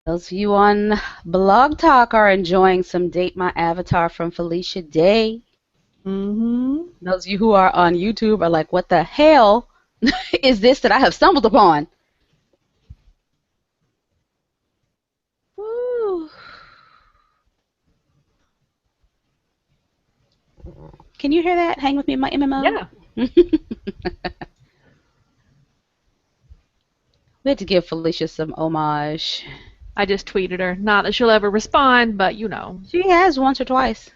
Those of you on Blog Talk are enjoying some Date My Avatar from Felicia Day. Mm-hmm. Those of you who are on YouTube are like, what the hell is this that I have stumbled upon? Woo. Can you hear that? Hang with me in my MMO. Yeah. We had to give Felicia some homage. I just tweeted her. Not that she'll ever respond, but you know. She has once or twice.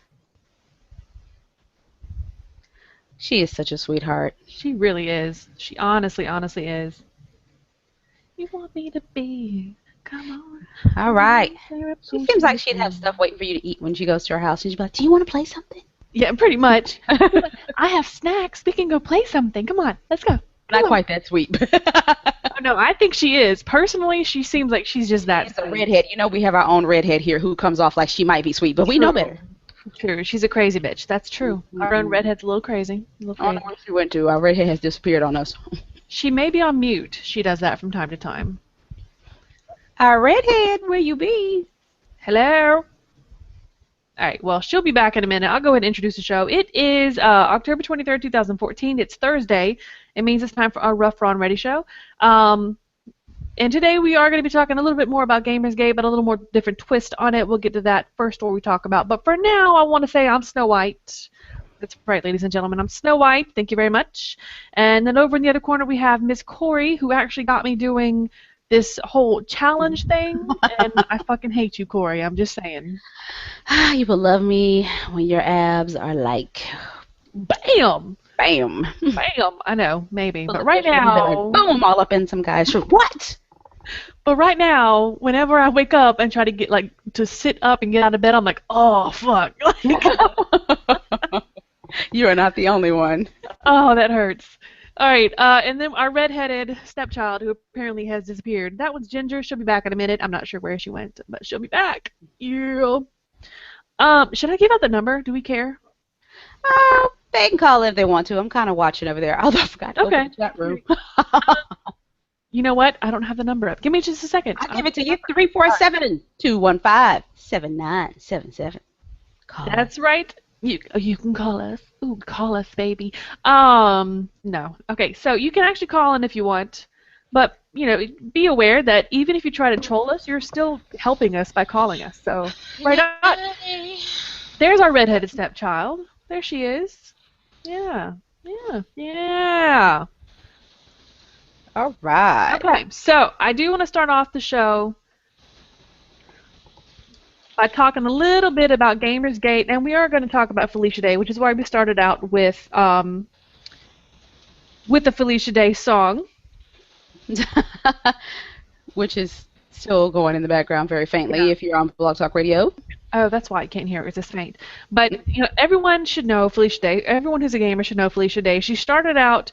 She is such a sweetheart. She really is. She honestly is. You want me to be? Come on. All right. She seems like she'd have stuff waiting for you to eat when she goes to her house. And she'd be like, do you want to play something? Yeah, pretty much. I have snacks. We can go play something. Come on. Let's go. Not quite that sweet. Oh, no, I think she is. Personally, she seems like she's just that. She's a redhead. You know, we have our own redhead here who comes off like she might be sweet, but we know better. True. She's a crazy bitch. That's true. Our own redhead's a little crazy. I don't know where she went to. Our redhead has disappeared on us. She may be on mute. She does that from time to time. Our redhead, where you be? Hello? All right, well, she'll be back in a minute. I'll go ahead and introduce the show. It is October 23rd, 2014. It's Thursday. It means it's time for our Rough Raw and Ready show. And today we are going to be talking a little bit more about Gamersgate, but a little more different twist on it. We'll get to that first story we talk about. But for now, I want to say I'm Snow White. That's right, ladies and gentlemen. I'm Snow White. Thank you very much. And then over in the other corner, we have Miss Corey, who actually got me doing this whole challenge thing. And I fucking hate you, Corey. I'm just saying. You will love me when your abs are like, bam! Bam! Bam! I know, maybe. But right now... Boom! All up in some guy's shirt. What? But right now, whenever I wake up and try to get, like, to sit up and get out of bed, I'm like, oh, fuck. You are not the only one. Oh, that hurts. All right, and then our redheaded stepchild, who apparently has disappeared. That one's Ginger. She'll be back in a minute. I'm not sure where she went, but she'll be back. Yeah. Should I give out the number? Do we care? They can call it if they want to. I'm kind of watching over there. Although I forgot to open the chat room. You know what? I don't have the number up. Give me just a second. I'll give it to you. 347-215-7977. That's right. You can call us. Ooh, call us, baby. No. Okay, so you can actually call in if you want, but you know, be aware that even if you try to troll us, you're still helping us by calling us. So right on. There's our redheaded stepchild. There she is. Yeah. All right. Okay, so I do want to start off the show by talking a little bit about Gamersgate, and we are going to talk about Felicia Day, which is why we started out with the Felicia Day song. Which is still going in the background very faintly if you're on Blog Talk Radio. Oh, that's why you can't hear it. It's just faint. But you know, everyone should know Felicia Day. Everyone who's a gamer should know Felicia Day. She started out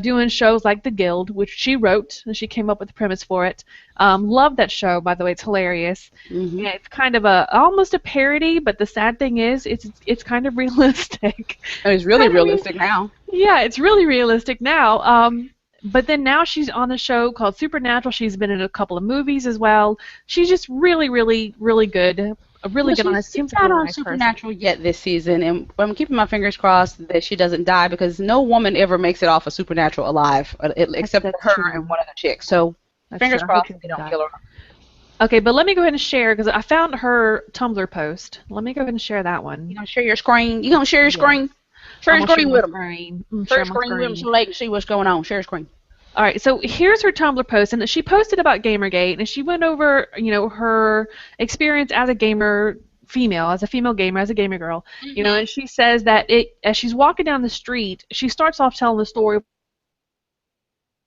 doing shows like The Guild, which she wrote, and she came up with the premise for it. Love that show, by the way. It's hilarious. Yeah, it's kind of almost a parody, but the sad thing is, it's kind of realistic. It's really realistic now. Yeah, it's really realistic now. But then now she's on a show called Supernatural. She's been in a couple of movies as well. She's just really, really, really good. Really good on it. She's not on Supernatural yet this season, and I'm keeping my fingers crossed that she doesn't die because no woman ever makes it off of Supernatural alive, except for her and one other chick. So fingers crossed they don't kill her. Okay, but let me go ahead and share because I found her Tumblr post. Let me go ahead and share that one. You gonna share your screen? You gonna share your screen? Share your screen with them. Share your screen with them so they can see what's going on. Share your screen. All right, so here's her Tumblr post, and she posted about Gamergate, and she went over, you know, her experience as a gamer female, as a female gamer, as a gamer girl, you know, and she says that as she's walking down the street, she starts off telling the story of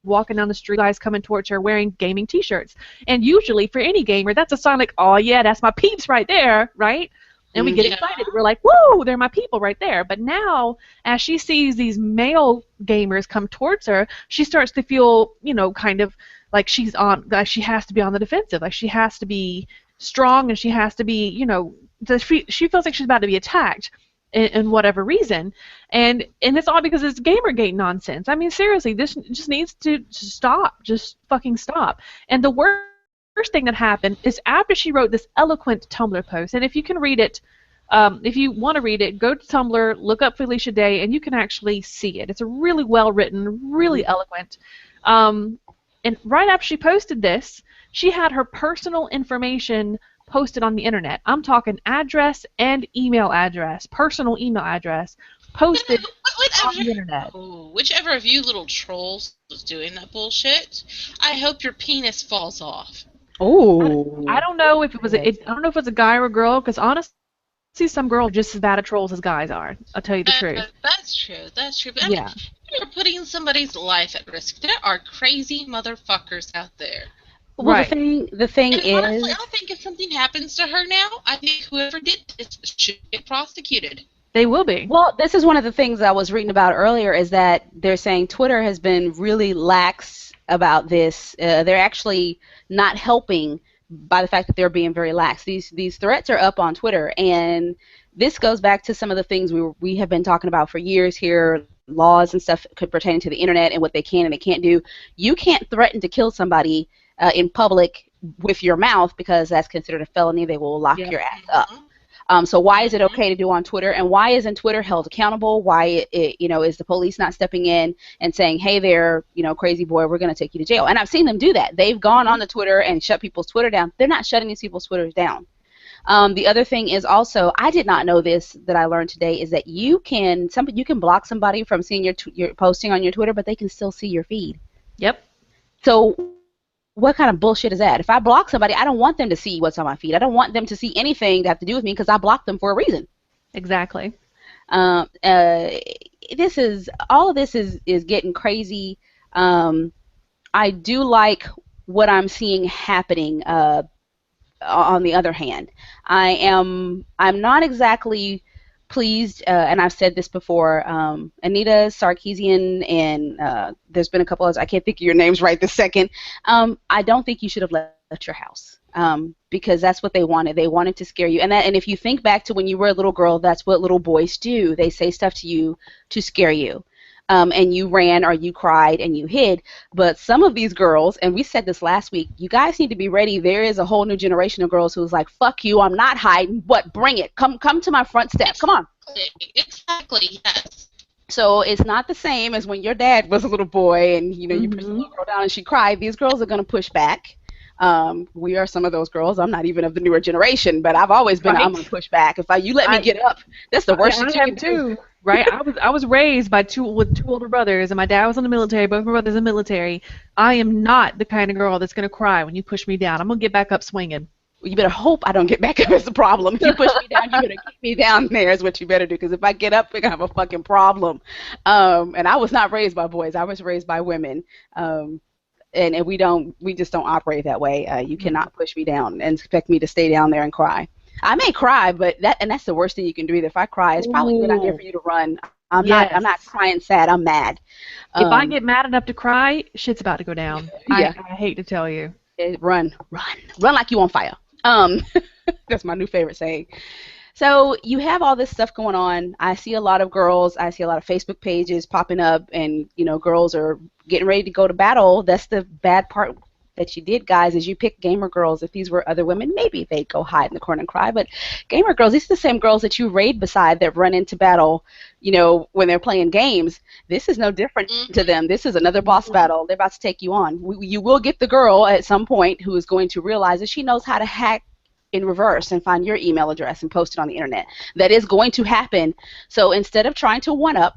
walking down the street, guys coming towards her wearing gaming T-shirts, and usually for any gamer, that's a sign like, oh yeah, that's my peeps right there, right? And we get excited. We're like, woo, they're my people right there. But now, as she sees these male gamers come towards her, she starts to feel, you know, kind of like she has to be on the defensive. Like she has to be strong and she has to be, you know, she feels like she's about to be attacked in whatever reason. And it's all because it's Gamergate nonsense. I mean, seriously, this just needs to stop. Just fucking stop. And the worst first thing that happened is after she wrote this eloquent Tumblr post, and if you can read it, if you want to read it, go to Tumblr, look up Felicia Day, and you can actually see it. It's a really well written, really eloquent. And right after she posted this, she had her personal information posted on the internet. I'm talking address and email address, personal email address, posted on the internet. Whichever of you little trolls was doing that bullshit, I hope your penis falls off. Oh. I don't know if it was I don't know if it was a guy or a girl, because honestly, some girls are just as bad at trolls as guys are. I'll tell you the truth. That's true. That's true. But I mean, you're putting somebody's life at risk. There are crazy motherfuckers out there. Well, right. the thing is, honestly, I think if something happens to her now, I think whoever did this should get prosecuted. They will be. Well, this is one of the things I was reading about earlier, is that they're saying Twitter has been really lax about this. They're actually not helping by the fact that they're being very lax. These threats are up on Twitter, and this goes back to some of the things we have been talking about for years here, laws and stuff pertaining to the internet and what they can and they can't do. You can't threaten to kill somebody in public with your mouth, because that's considered a felony. They will lock your ass up. So why is it okay to do on Twitter, and why isn't Twitter held accountable? Why is the police not stepping in and saying, hey there, crazy boy, we're going to take you to jail? And I've seen them do that. They've gone on the Twitter and shut people's Twitter down. They're not shutting these people's Twitters down. The other thing is also, I did not know this, that I learned today, is that you can block somebody from seeing your posting on your Twitter, but they can still see your feed. Yep. So what kind of bullshit is that? If I block somebody, I don't want them to see what's on my feed. I don't want them to see anything that have to do with me, because I blocked them for a reason. Exactly. All of this is getting crazy. I do like what I'm seeing happening. On the other hand, I'm not exactly pleased, and I've said this before. Anita Sarkeesian and there's been a couple others. I can't think of your names right this second. I don't think you should have left your house, because that's what they wanted. They wanted to scare you. And if you think back to when you were a little girl, that's what little boys do. They say stuff to you to scare you. And you ran or you cried and you hid. But some of these girls, and we said this last week, you guys need to be ready. There is a whole new generation of girls who's like, fuck you, I'm not hiding. What? Bring it. Come to my front step. Come on. Exactly, yes. So it's not the same as when your dad was a little boy and, you pushed the little girl down and she cried. These girls are going to push back. We are some of those girls. I'm not even of the newer generation, but I've always been, I'm going to push back. You let me get up, that's the worst shit you can do. Right, I was raised with two older brothers, and my dad was in the military. Both my brothers in the military. I am not the kind of girl that's gonna cry when you push me down. I'm gonna get back up swinging. Well, you better hope I don't get back up. Is the problem. If you push me down, you better keep me down there. Is what you better do. Because if I get up, we're gonna have a fucking problem. And I was not raised by boys. I was raised by women. And we just don't operate that way. You cannot push me down and expect me to stay down there and cry. I may cry, but that's the worst thing you can do. Either if I cry, it's probably a good idea for you to run. I'm not crying sad. I'm mad. If I get mad enough to cry, shit's about to go down. Yeah. I hate to tell you. Run like you on fire. That's my new favorite saying. So you have all this stuff going on. I see a lot of girls. I see a lot of Facebook pages popping up, and girls are getting ready to go to battle. That's the bad part that you did, guys, is you pick gamer girls. If these were other women, maybe they'd go hide in the corner and cry. But gamer girls, these are the same girls that you raid beside that run into battle, when they're playing games. This is no different to them. This is another boss battle. They're about to take you on. You will get the girl at some point who is going to realize that she knows how to hack in reverse and find your email address and post it on the internet. That is going to happen. So instead of trying to one-up,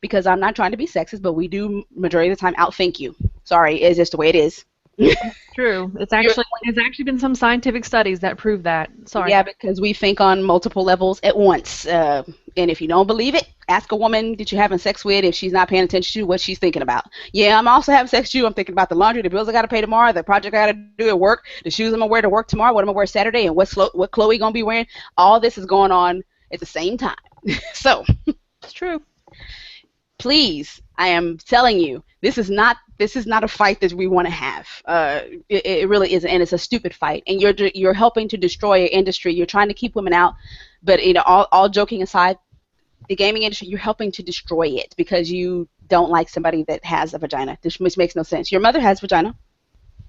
because I'm not trying to be sexist, but we do majority of the time outthink you. Sorry, it's just the way it is. True. There's actually been some scientific studies that prove that. Sorry. Yeah, because we think on multiple levels at once. And if you don't believe it, ask a woman that you're having sex with if she's not paying attention to what she's thinking about. Yeah, I'm also having sex with you. I'm thinking about the laundry, the bills I got to pay tomorrow, the project I got to do at work, the shoes I'm going to wear to work tomorrow, what I'm going to wear Saturday, and what Chloe going to be wearing. All this is going on at the same time. So. It's true. Please, I am telling you, this is not a fight that we want to have. It really isn't, and it's a stupid fight. And you're helping to destroy an industry. You're trying to keep women out, but all joking aside, the gaming industry, you're helping to destroy it because you don't like somebody that has a vagina, which makes no sense. Your mother has vagina.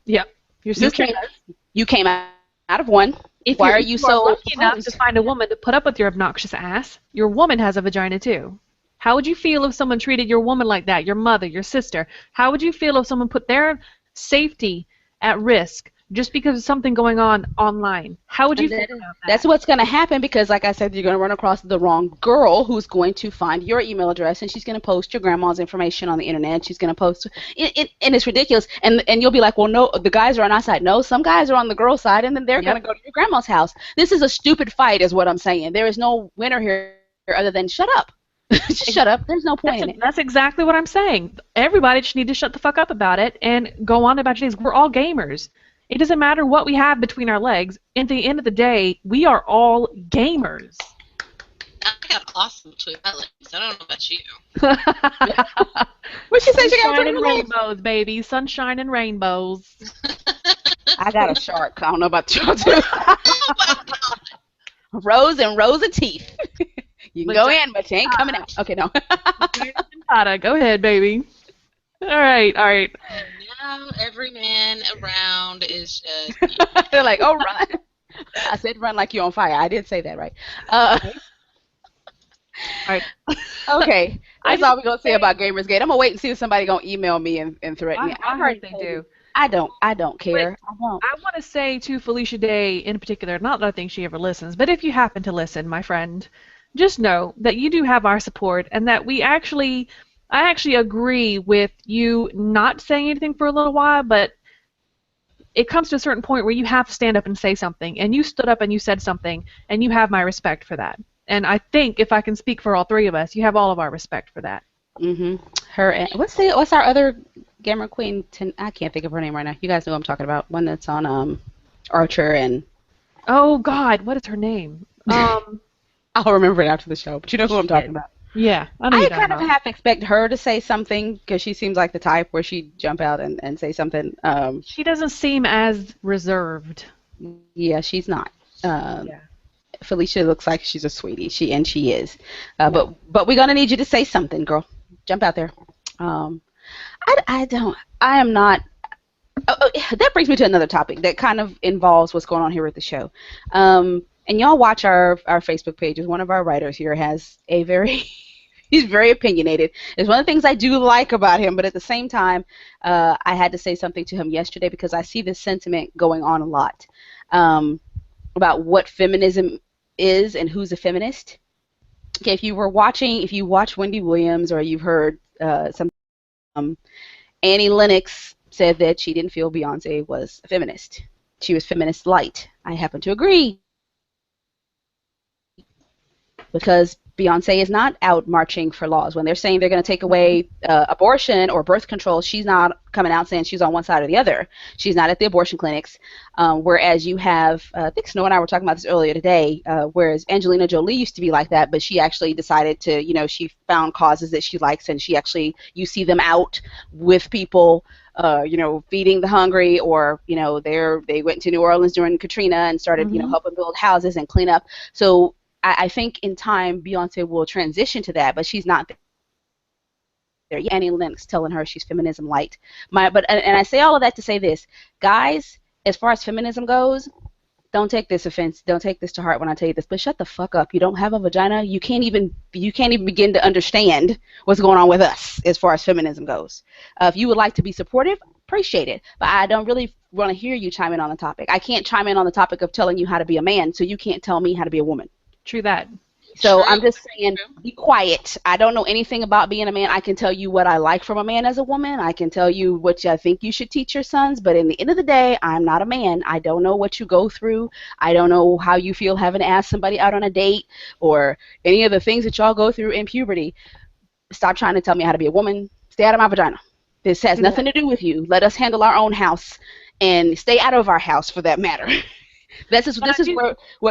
Yeah. Your sister does. You came out of one. If Why you're, are if you you are so lucky enough to opposed? find a woman to put up with your obnoxious ass, your woman has a vagina too. How would you feel if someone treated your woman like that, your mother, your sister? How would you feel if someone put their safety at risk just because of something going on online? How would you And feel about that's that? what's going to happen because, like I said, you're going to run across the wrong girl who's going to find your email address and she's going to post your grandma's information on the internet. She's going to post, and it's ridiculous. And you'll be like, well, no, the guys are on our side. No, some guys are on the girl side, and then they're going to Yep. go to your grandma's house. This is a stupid fight, is what I'm saying. There is no winner here other than shut up. Just shut up. There's no point That's in it. that's exactly what I'm saying. Everybody just need to shut the fuck up about it and go on about your days. We're all gamers. It doesn't matter what we have between our legs. At the end of the day, we are all gamers. I got awesome between my legs. I don't know about you. What she say? She got Sunshine between and her legs? rainbows, baby. Sunshine and rainbows. I got a shark. I don't know about y'all too. Oh my god! Rows and rows of teeth. You can go Vagina in, but you ain't coming out. Okay, no. Pinata. Go ahead, baby. All right, all right. Now every man around is just. They're like, oh, run. I said run like you're on fire. I did say that, right? Uh, All right. okay. I That's just all we're going to say about Gamersgate. I'm going to wait and see if somebody going to email me and threaten me. I heard they do. I don't care. I don't. I want to say to Felicia Day in particular, not that I think she ever listens, but if you happen to listen, my friend, just know that you do have our support and that I actually agree with you not saying anything for a little while, but it comes to a certain point where you have to stand up and say something, and you stood up and you said something, and you have my respect for that. And I think if I can speak for all three of us, you have all of our respect for that. Her and what's our other gamer queen? I can't think of her name right now. You guys know what I'm talking about. One that's on Archer and Oh God, what is her name? I'll remember it after the show. But you know who I'm talking about. Yeah, I know I you kind of about. half expect her to say something because she seems like the type where she'd jump out and say something. She doesn't seem as reserved. Yeah, she's not. Yeah. Felicia looks like she's a sweetie. She is. But we're gonna need you to say something, girl. Jump out there. I don't. I am not. That brings me to another topic that kind of involves what's going on here at the show. And y'all watch our Facebook pages. One of our writers here has a very he's very opinionated. It's one of the things I do like about him, but at the same time, I had to say something to him yesterday because I see this sentiment going on a lot about what feminism is and who's a feminist. Okay, if you watch Wendy Williams or you've heard some Annie Lennox said that she didn't feel Beyonce was a feminist. She was feminist light. I happen to agree because Beyonce is not out marching for laws. When they're saying they're going to take away abortion or birth control, she's not coming out saying she's on one side or the other. She's not at the abortion clinics. Whereas you have, I think Snow and I were talking about this earlier today, whereas Angelina Jolie used to be like that, but she actually decided to, she found causes that she likes, and she actually, you see them out with people, feeding the hungry, or, they went to New Orleans during Katrina and started, helping build houses and clean up. So I think in time Beyonce will transition to that, but she's not there. Annie Lennox telling her she's feminism light. And I say all of that to say this, guys. As far as feminism goes, don't take this offense. Don't take this to heart when I tell you this. But shut the fuck up. You don't have a vagina. You can't even begin to understand what's going on with us as far as feminism goes. If you would like to be supportive, appreciate it. But I don't really want to hear you chime in on the topic. I can't chime in on the topic of telling you how to be a man, so you can't tell me how to be a woman. True that. So True. I'm just saying, be quiet. I don't know anything about being a man. I can tell you what I like from a man as a woman. I can tell you what I think you should teach your sons. But in the end of the day, I'm not a man. I don't know what you go through. I don't know how you feel having to ask somebody out on a date or any of the things that y'all go through in puberty. Stop trying to tell me how to be a woman. Stay out of my vagina. This has nothing to do with you. Let us handle our own house and stay out of our house for that matter. This is what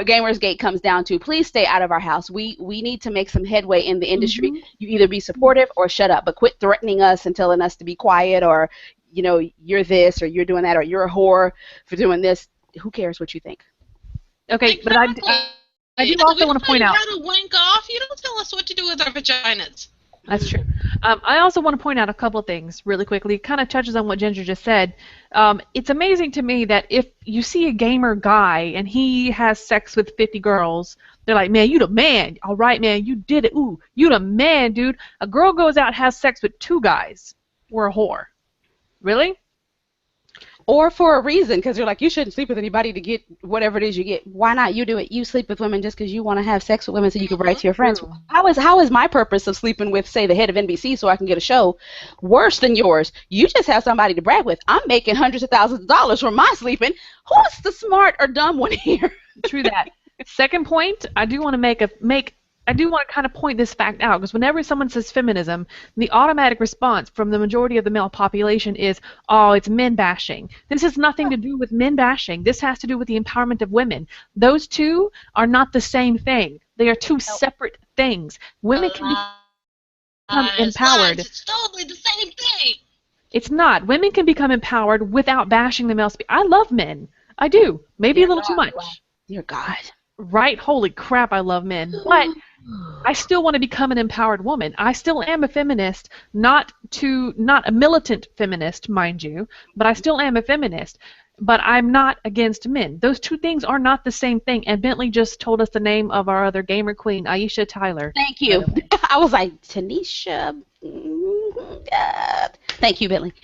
Gamersgate comes down to. Please stay out of our house. We need to make some headway in the industry. You either be supportive or shut up, but quit threatening us and telling us to be quiet, or you're this or you're doing that, or you're a whore for doing this. Who cares what you think? Okay, Exactly. but I do also want to point out. How to wank off. You don't tell us what to do with our vaginas. That's true. I also want to point out a couple of things really quickly. It kind of touches on what Ginger just said. It's amazing to me that if you see a gamer guy and he has sex with 50 girls, they're like, man, you the man. All right, man, you did it. Ooh, you the man, dude. A girl goes out and has sex with 2 guys. We're a whore. Really? Or for a reason, because you're like, you shouldn't sleep with anybody to get whatever it is you get. Why not? You do it. You sleep with women just because you want to have sex with women so you can write to your friends. True. How is my purpose of sleeping with, say, the head of NBC so I can get a show worse than yours? You just have somebody to brag with. I'm making hundreds of thousands of dollars from my sleeping. Who's the smart or dumb one here? True that. Second point, I do want to kind of point this fact out, because whenever someone says feminism, the automatic response from the majority of the male population is, oh, it's men bashing. This has nothing to do with men bashing. This has to do with the empowerment of women. Those two are not the same thing. They are two separate things. Women can become empowered. It's totally the same thing. It's not. Women can become empowered without bashing the male species. I love men. I do. Maybe a little too much. Dear God. Right? Holy crap, I love men. But I still want to become an empowered woman. I still am a feminist, not a militant feminist, mind you, but I still am a feminist. But I'm not against men. Those two things are not the same thing. And Bentley just told us the name of our other gamer queen, Aisha Tyler. Thank you. I was like, Tanisha. Thank you, Bentley.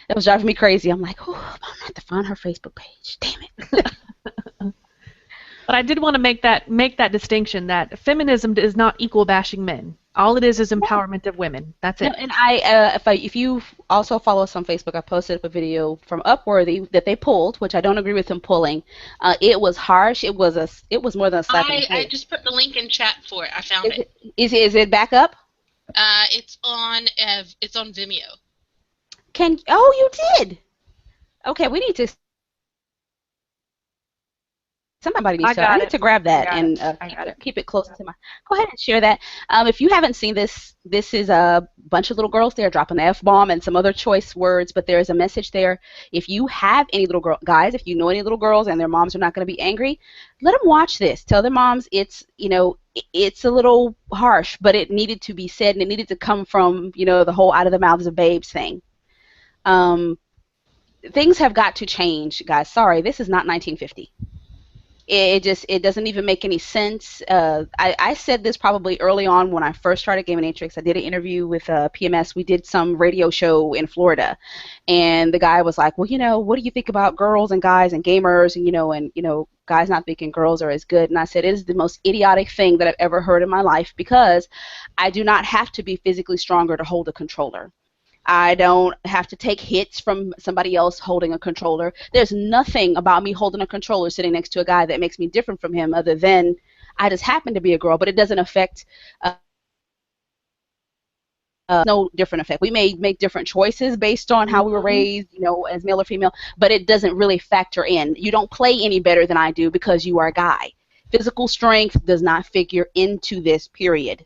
That was driving me crazy. I'm like, oh, I'm going to have to find her Facebook page. Damn it. But I did want to make that distinction that feminism is not equal bashing men. All it is empowerment of women. That's it. No, and if you also follow us on Facebook, I posted up a video from Upworthy that they pulled, which I don't agree with them pulling. It was harsh. It was more than a slap in the face. I just put the link in chat for it. I found it. Is it back up? It's on Vimeo. You did. Okay, we need to. Somebody needs to. I need to grab that and keep it close to my. Go ahead and share that. If you haven't seen this, this is a bunch of little girls there dropping the F-bomb and some other choice words, but there is a message there. If you have any little guys, if you know any little girls and their moms are not going to be angry, let them watch this. Tell their moms it's a little harsh, but it needed to be said and it needed to come from the whole out of the mouths of babes thing. Things have got to change, guys. Sorry, this is not 1950. It doesn't even make any sense. I said this probably early on when I first started Gaminatrix. I did an interview with PMS. We did some radio show in Florida, and the guy was like, well, what do you think about girls and guys and gamers and guys not thinking girls are as good? And I said, it is the most idiotic thing that I've ever heard in my life, because I do not have to be physically stronger to hold a controller. I don't have to take hits from somebody else holding a controller. There's nothing about me holding a controller sitting next to a guy that makes me different from him, other than I just happen to be a girl, but it doesn't affect no different effect. We may make different choices based on how we were raised, as male or female, but it doesn't really factor in. You don't play any better than I do because you are a guy. Physical strength does not figure into this, period.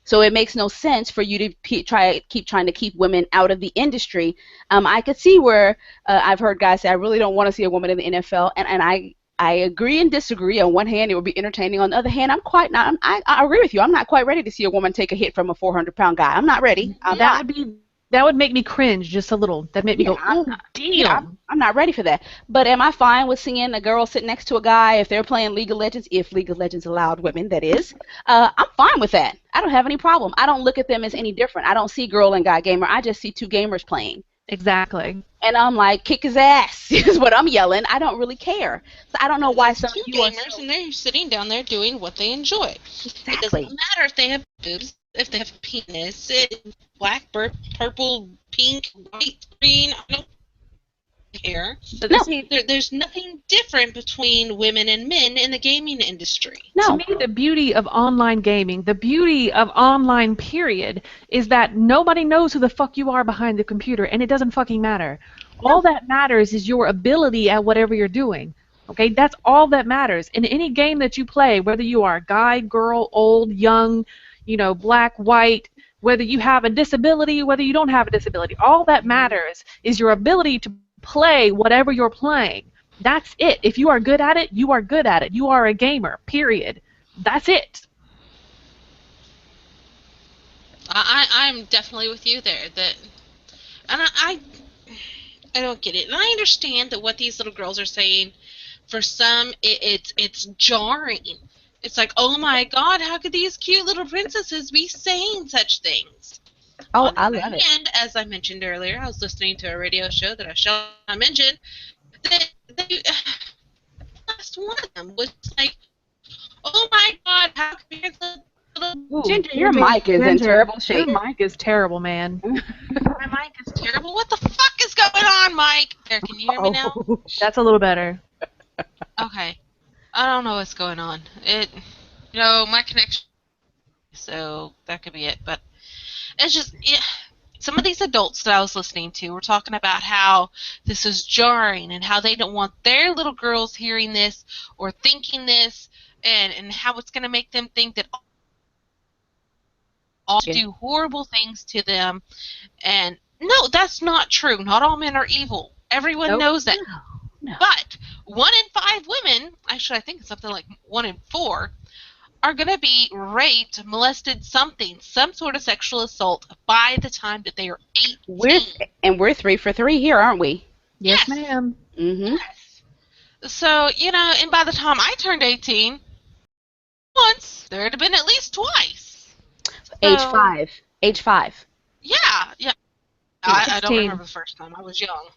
So it makes no sense for you to keep trying to keep women out of the industry. I could see where I've heard guys say, I really don't want to see a woman in the NFL, and I agree and disagree. On one hand, it would be entertaining. On the other hand, I agree with you. I'm not quite ready to see a woman take a hit from a 400-pound guy. I'm not ready. That would make me cringe just a little. That made me go, oh, damn. Yeah, I'm not ready for that. But am I fine with seeing a girl sit next to a guy if they're playing League of Legends, if League of Legends allowed women, that is? I'm fine with that. I don't have any problem. I don't look at them as any different. I don't see girl and guy gamer. I just see two gamers playing. Exactly. And I'm like, kick his ass is what I'm yelling. I don't really care. So I don't know why some two of you gamers and they're sitting down there doing what they enjoy. Exactly. It doesn't matter if they have boobs, if they have a penis, black, purple, pink, white, green. I don't care. But No. There's nothing different between women and men in the gaming industry. To me, the beauty of online gaming, the beauty of online period, is that nobody knows who the fuck you are behind the computer, and it doesn't fucking matter. All that matters is your ability at whatever you're doing. Okay, that's all that matters. In any game that you play, whether you are a guy, girl, old, young, black, white, whether you have a disability, whether you don't have a disability, all that matters is your ability to play whatever you're playing. That's it. If you are good at it, you are good at it. You are a gamer, period. That's it. I'm definitely with you there. And I don't get it. And I understand that what these little girls are saying, for some, it's jarring. It's like, oh my God, how could these cute little princesses be saying such things? Oh, On the I other love it. hand, as I mentioned earlier, I was listening to a radio show that I shall not mention, that they, last one of them was like, oh my God, how can parents let little Ooh, Ginger, your Ginger, mic is in Ginger, terrible your shape. mic is terrible, man. my mic is terrible? What the fuck is going on, Mike? There, can you hear me now? Oh, That's a little better. Okay. I don't know what's going on. My connection, so that could be it. But it's just, some of these adults that I was listening to were talking about how this is jarring and how they don't want their little girls hearing this or thinking this, and how it's going to make them think that all yeah. do horrible things to them. And no, that's not true. Not all men are evil. Everyone Nope. knows that. No. But 1 in 5 women, actually, I think it's something like 1 in 4, are going to be raped, molested, some sort of sexual assault by the time that they are We're 18. we're 3 for 3 here, aren't we? Yes, Yes, ma'am. Mm-hmm. yes. So, and by the time I turned 18, once, there had been at least twice. Age So, 5. Age 5. yeah, yeah. I don't 16. remember the first time. I was young.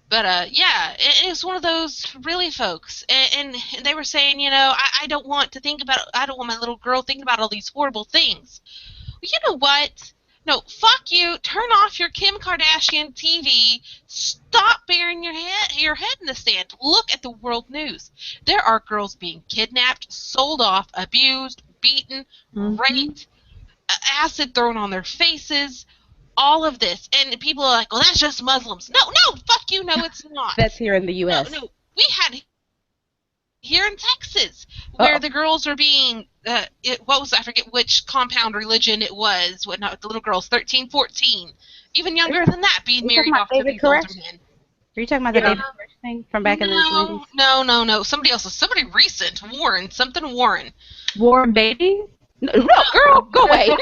But yeah, it was one of those really folks, and they were saying, I don't want to think about, I don't want my little girl thinking about all these horrible things. Well, you know what? No, fuck you. Turn off your Kim Kardashian TV. Stop burying your head in the sand. Look at the world news. There are girls being kidnapped, sold off, abused, beaten, Mm-hmm. raped, acid thrown on their faces, all of this. And people are like, well, that's just Muslims. No, no, fuck you, no, it's That's not. here in the No, U.S. no, we had here in Texas where Uh-oh. the girls are being, what was, I forget which compound religion it was, the little girls, 13, 14, even Are younger than that, being you talking married about off to David these older Koresh? men. Are you talking about the Yeah. David Koresh thing from back in the 90s? No, no, no, no. Somebody recent. Warren, something Warren. Warren Beatty? No, no, girl, go away. No,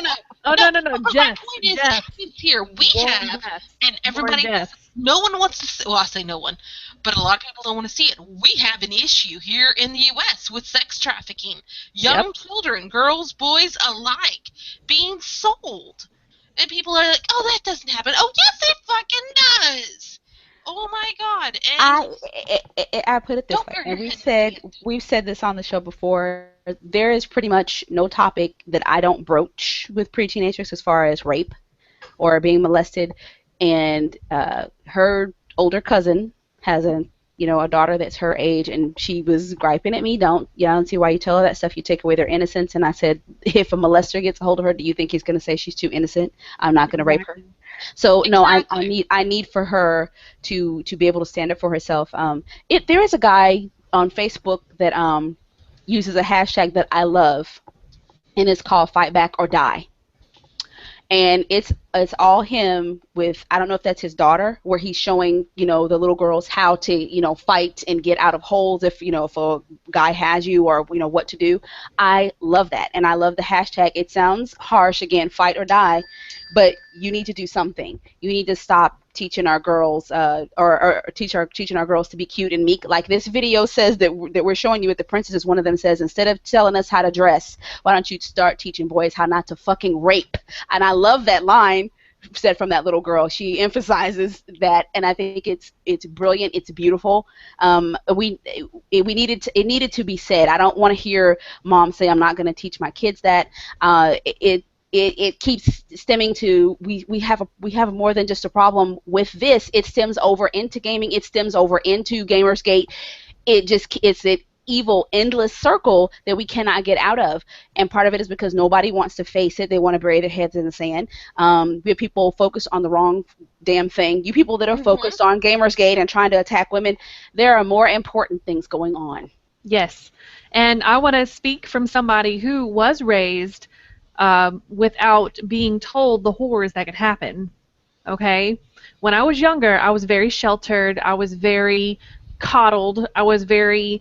no, Oh, no. no, no, no. But my Jess. point is, Jess. here we Warren have, Jess. and Warren everybody, Jess. no one wants to. Well, I say no one, but a lot of people don't want to see it. We have an issue here in the U.S. with sex trafficking, Yep. young children, girls, boys alike, being sold, and people are like, "Oh, that doesn't happen." Oh, yes, it fucking does. Oh my God! And I put it this don't way, bury and your head in the sand. we've said this on the show before. There is pretty much no topic that I don't broach with pre-teenagers as far as rape or being molested. And her older cousin has a daughter that's her age, and she was griping at me. I don't see why you tell her that stuff. You take away their innocence. And I said, if a molester gets a hold of her, do you think he's going to say she's too innocent? I'm not going to rape her. Exactly. So no, Exactly. I need for her to be able to stand up for herself. There is a guy on Facebook that uses a hashtag that I love, and it's called Fight Back or Die. And it's all him with, I don't know if that's his daughter, where he's showing the little girls how to fight and get out of holes if if a guy has you, or what to do. I love that, and I love the hashtag. It sounds harsh, again, fight or die, but you need to do something. You need to stop teaching our girls, or teaching our girls to be cute and meek. Like this video says that we're showing you with the princesses. One of them says, instead of telling us how to dress, why don't you start teaching boys how not to fucking rape? And I love that line said from that little girl. She emphasizes that, and I think it's brilliant. It's beautiful. It needed to be said. I don't want to hear mom say, I'm not going to teach my kids that. It keeps stemming to, we have more than just a problem with this. It stems over into gaming. It stems over into Gamersgate. It's an evil, endless circle that we cannot get out of. And part of it is because nobody wants to face it. They want to bury their heads in the sand. We have people focused on the wrong damn thing. You people that are Hmm. focused on Gamersgate and trying to attack women, there are more important things going on. Yes. And I want to speak from somebody who was raised without being told the horrors that could happen. Okay? When I was younger, I was very sheltered. I was very coddled. I was very,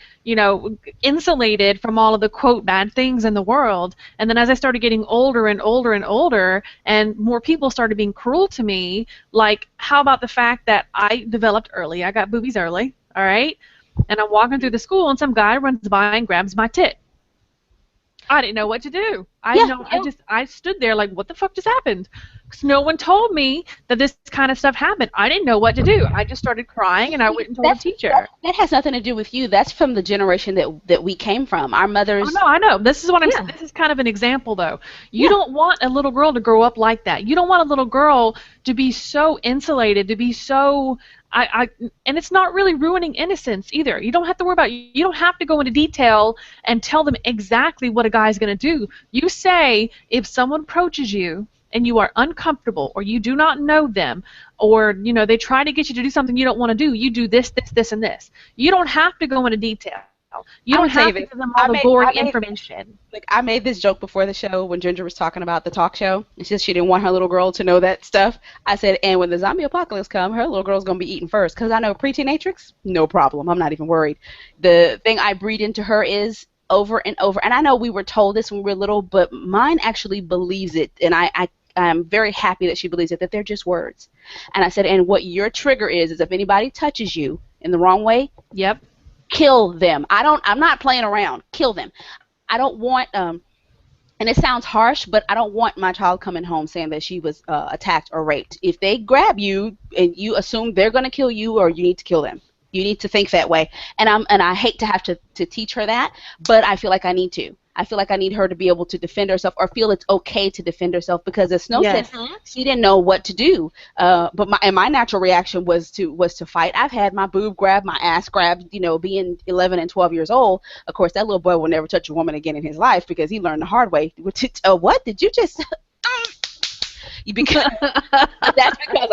insulated from all of the quote bad things in the world. And then as I started getting older and older and older, and more people started being cruel to me, like how about the fact that I developed early? I got boobies early, all right? And I'm walking through the school, and some guy runs by and grabs my tit. I didn't know what to do. I stood there like, what the fuck just happened? Because no one told me that this kind of stuff happened. I didn't know what to do. I just started crying, and I went and told the teacher. That has nothing to do with you. That's from the generation that we came from. Our mothers. Oh, no, I know. This is what I'm saying. This is kind of an example, though. You don't want a little girl to grow up like that. You don't want a little girl to be so insulated, to be so... and it's not really ruining innocence either. You don't have to worry about... You don't have to go into detail and tell them exactly what a guy's going to do. You say, if someone approaches you and you are uncomfortable, or you do not know them, or they try to get you to do something you don't want to do, you do this, this, this, and this. You don't have to go into detail. You don't have to give them all the gory information. Like, I made this joke before the show when Ginger was talking about the talk show. It's just she didn't want her little girl to know that stuff. I said, and when the zombie apocalypse comes, her little girl's going to be eaten first. Because I know pre-teenatrix, no problem. I'm not even worried. The thing I breed into her is over and over. And I know we were told this when we were little, but mine actually believes it. And I'm very happy that she believes it, that they're just words. And I said, and what your trigger is if anybody touches you in the wrong way, yep, kill them. I'm not playing around. Kill them. I don't want, and it sounds harsh, but I don't want my child coming home saying that she was attacked or raped. If they grab you and you assume they're going to kill you, or you need to kill them. You need to think that way. And I hate to have to teach her that, but I feel like I need to. I feel like I need her to be able to defend herself, or feel it's okay to defend herself, because as Snow said, she didn't know what to do. But my natural reaction was to fight. I've had my boob grabbed, my ass grabbed, being 11 and 12 years old. Of course, that little boy will never touch a woman again in his life, because he learned the hard way. What did you just... Because that's because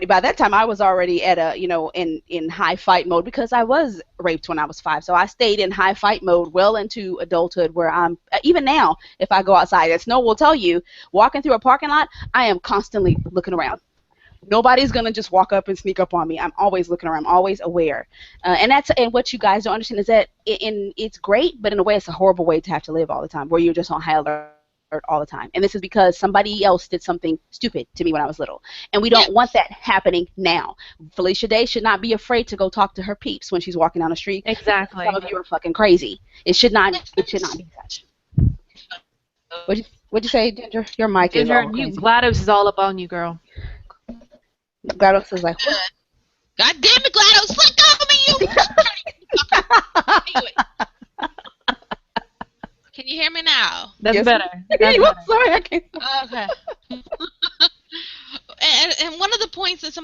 by that time I was already at a in high fight mode, because I was raped when I was 5. So I stayed in high fight mode well into adulthood, where I'm even now, if I go outside, as Snow will tell you, walking through a parking lot, I am constantly looking around. Nobody's gonna just walk up and sneak up on me. I'm always looking around. I'm always aware, and what you guys don't understand is that it's great, but in a way it's a horrible way to have to live all the time, where you're just on high alert all the time. And this is because somebody else did something stupid to me when I was little. And we don't want that happening now. Felicia Day should not be afraid to go talk to her peeps when she's walking down the street. Exactly. Some of you are fucking crazy. It should not be such. What'd you say, Ginger? Your mic is all crazy. GLaDOS is all up on you, girl. GLaDOS is like, what? God damn it, GLaDOS, let go of me, you! Anyway. Can you hear me now? That's better. I'm sorry, I can't. Okay. And one of the points that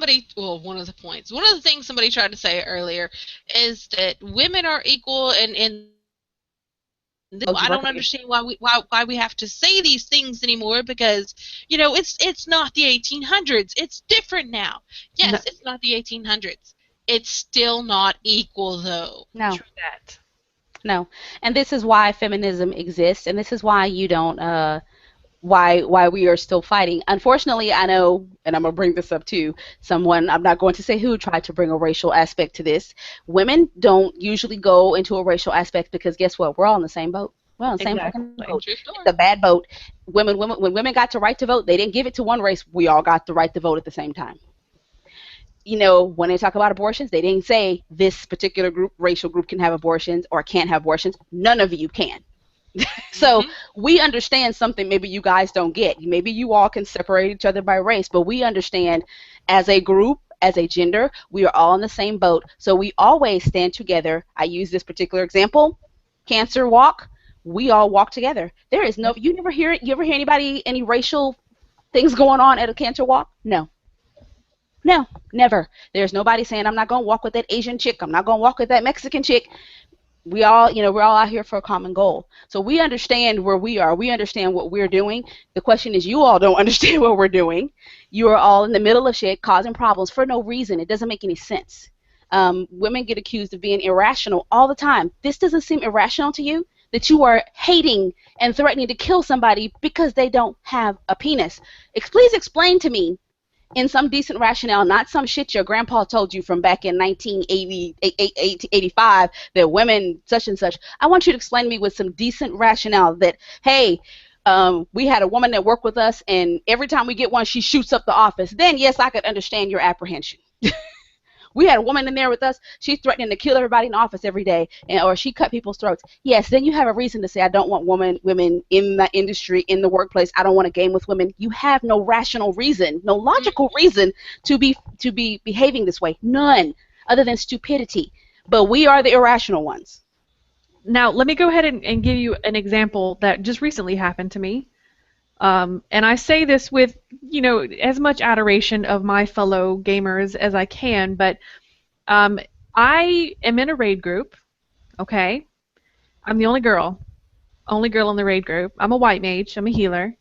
one of the things somebody tried to say earlier is that women are equal, and I don't understand why we have to say these things anymore, because it's not the 1800s. It's different now. Yes, no. It's not the 1800s. It's still not equal, though. No. True that. No, and this is why feminism exists, and this is why you don't, why we are still fighting. Unfortunately, I know, and I'm going to bring this up too, someone, I'm not going to say who, tried to bring a racial aspect to this. Women don't usually go into a racial aspect, because guess what? We're all in the same boat. We're on the same fucking boat. It's a bad boat. When women got the right to vote, they didn't give it to one race. We all got the right to vote at the same time. When they talk about abortions, they didn't say this particular racial group can have abortions or can't have abortions. None of you can. So we understand something maybe you guys don't get. Maybe you all can separate each other by race, but we understand as a group, as a gender, we are all in the same boat. So we always stand together. I use this particular example, cancer walk. We all walk together. There is no, you ever hear any racial things going on at a cancer walk? No. No, never. There's nobody saying, I'm not going to walk with that Asian chick. I'm not going to walk with that Mexican chick. We all, we're all out here for a common goal. So we understand where we are. We understand what we're doing. The question is, you all don't understand what we're doing. You are all in the middle of shit, causing problems for no reason. It doesn't make any sense. Women get accused of being irrational all the time. This doesn't seem irrational to you? That you are hating and threatening to kill somebody because they don't have a penis. Please explain to me in some decent rationale, not some shit your grandpa told you from back in 1980, 85 that women such and such. I want you to explain to me with some decent rationale that, hey, we had a woman that worked with us, and every time we get one, she shoots up the office. Then, yes, I could understand your apprehension. We had a woman in there with us. She's threatening to kill everybody in the office every day, or she cut people's throats. Yes, then you have a reason to say, I don't want women in the industry, in the workplace. I don't want to game with women. You have no rational reason, no logical reason to be behaving this way. None, other than stupidity. But we are the irrational ones. Now, let me go ahead and give you an example that just recently happened to me. And I say this with, as much adoration of my fellow gamers as I can, but I am in a raid group, okay? I'm the only girl in the raid group. I'm a white mage. I'm a healer.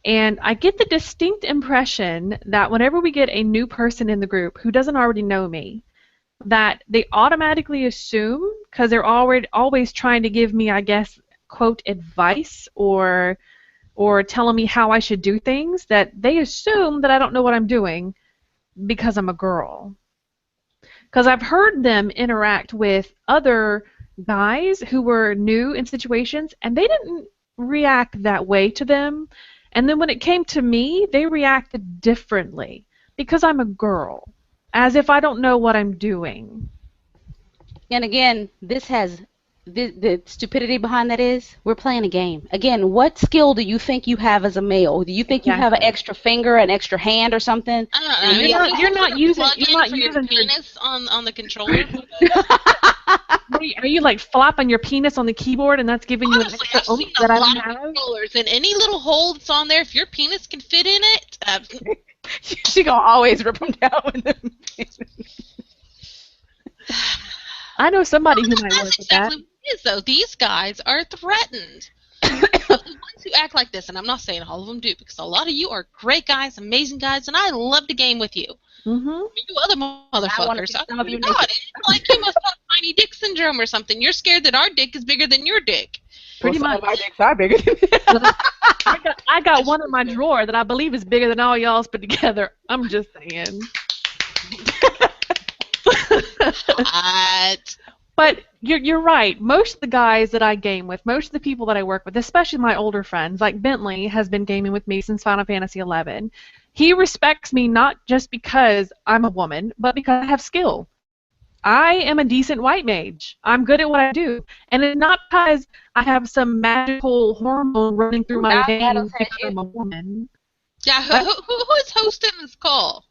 And I get the distinct impression that whenever we get a new person in the group who doesn't already know me, that they automatically assume, because they're always trying to give me, I guess, quote, advice or telling me how I should do things, that they assume that I don't know what I'm doing because I'm a girl. Because I've heard them interact with other guys who were new in situations, and they didn't react that way to them. And then when it came to me, they reacted differently because I'm a girl, as if I don't know what I'm doing. And again, this has the stupidity behind that is we're playing a game. Again, what skill do you think you have as a male? Do you think you have an extra finger, an extra hand, or something? I don't know. You're not using your penis on the controller. Are you like flopping your penis on the keyboard and that's giving Honestly, you an extra oomph that I don't have? Controllers, and any little hole that's on there, if your penis can fit in it, she gonna always rip them down with them. I know somebody who might work with that. What it is, though. These guys are threatened. The ones who act like this, and I'm not saying all of them do, because a lot of you are great guys, amazing guys, and I love to game with you. Mm-hmm. You other motherfuckers, some of you it's like you must have tiny dick syndrome or something. You're scared that our dick is bigger than your dick. Pretty much. Some of our dicks are bigger than I got one in my drawer that I believe is bigger than all y'all's put together. I'm just saying. But you're right. Most of the guys that I game with, most of the people that I work with, especially my older friends, like Bentley has been gaming with me since Final Fantasy XI. He respects me not just because I'm a woman, but because I have skill. I am a decent white mage. I'm good at what I do. And it's not because I have some magical hormone running through my veins because I'm a woman. Yeah, who is hosting this call?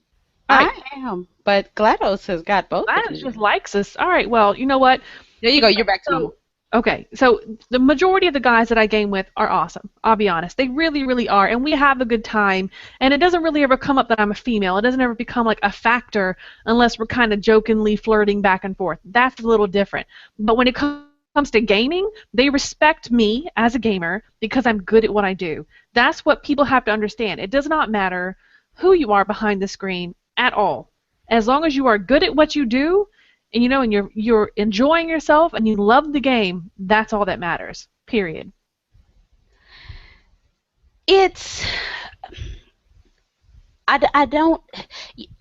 I am, but GLaDOS has got both. GLaDOS just likes us. All right, well, you know what? There you go. You're back to normal. Okay, so the majority of the guys that I game with are awesome. I'll be honest. They really, really are, and we have a good time. And it doesn't really ever come up that I'm a female. It doesn't ever become like a factor unless we're kind of jokingly flirting back and forth. That's a little different. But when it comes to gaming, they respect me as a gamer because I'm good at what I do. That's what people have to understand. It does not matter who you are behind the screen at all. As long as you are good at what you do, and and you're enjoying yourself and you love the game, that's all that matters. Period. I don't.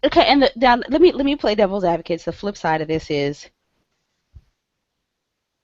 Okay, and let me play devil's advocate. The flip side of this is,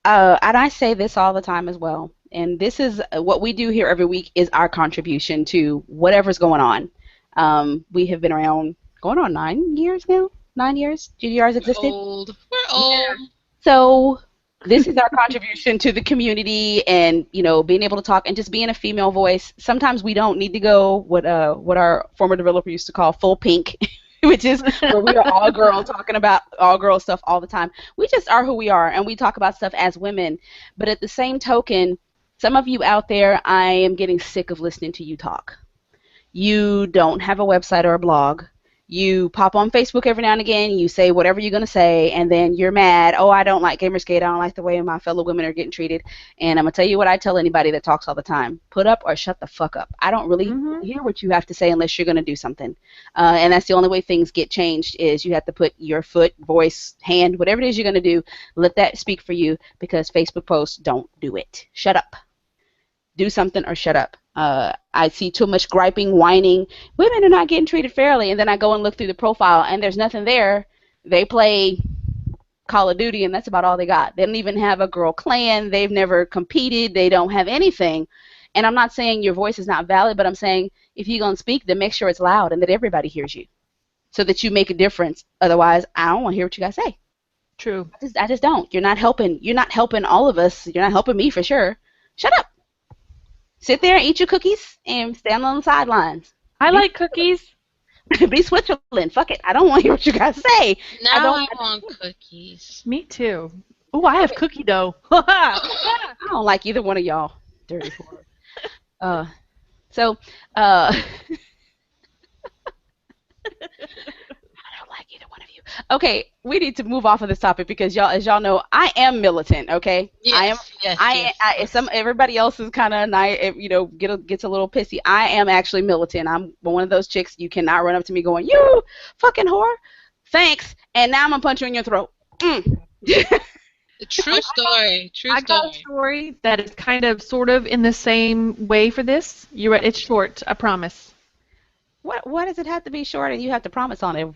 and I say this all the time as well. And this is what we do here every week is our contribution to whatever's going on. We have been around going on 9 years now. 9 years GGR's existed. We're old. Yeah. So this is our contribution to the community, and being able to talk and just being a female voice. Sometimes we don't need to go what our former developer used to call full pink, which is where we are all girl talking about all girl stuff all the time. We just are who we are, and we talk about stuff as women. But at the same token, some of you out there, I am getting sick of listening to you talk. You don't have a website or a blog. You pop on Facebook every now and again, you say whatever you're going to say, and then you're mad. Oh, I don't like Gamerskate. I don't like the way my fellow women are getting treated. And I'm going to tell you what I tell anybody that talks all the time. Put up or shut the fuck up. I don't really hear what you have to say unless you're going to do something. And that's the only way things get changed is you have to put your foot, voice, hand, whatever it is you're going to do, let that speak for you because Facebook posts don't do it. Shut up. do something or shut up. I see too much griping, whining. Women are not getting treated fairly, and then I go and look through the profile, and there's nothing there. They play Call of Duty, and that's about all they got. They don't even have a girl clan. They've never competed. They don't have anything. And I'm not saying your voice is not valid, but I'm saying if you're going to speak, then make sure it's loud and that everybody hears you so that you make a difference. Otherwise, I don't want to hear what you guys say. True. I just don't. You're not helping. You're not helping all of us. You're not helping me for sure. Shut up. Sit there and eat your cookies and stand on the sidelines. I like cookies. Be Switzerland. Fuck it. I don't want to hear what you guys say. Now I want cookies. Me too. Oh, I have cookie dough. I don't like either one of y'all. Dirty whore. I don't like either one of you. Okay, we need to move off of this topic because y'all, as y'all know, I am militant. Okay, Yes, yes. Everybody else is kind of nice, gets a little pissy. I am actually militant. I'm one of those chicks. You cannot run up to me going, "You fucking whore." Thanks, and now I'm gonna punch you in your throat. True story. I got a story that is kind of, sort of, in the same way for this. You're right. It's short. I promise. What does it have to be short and you have to promise on it?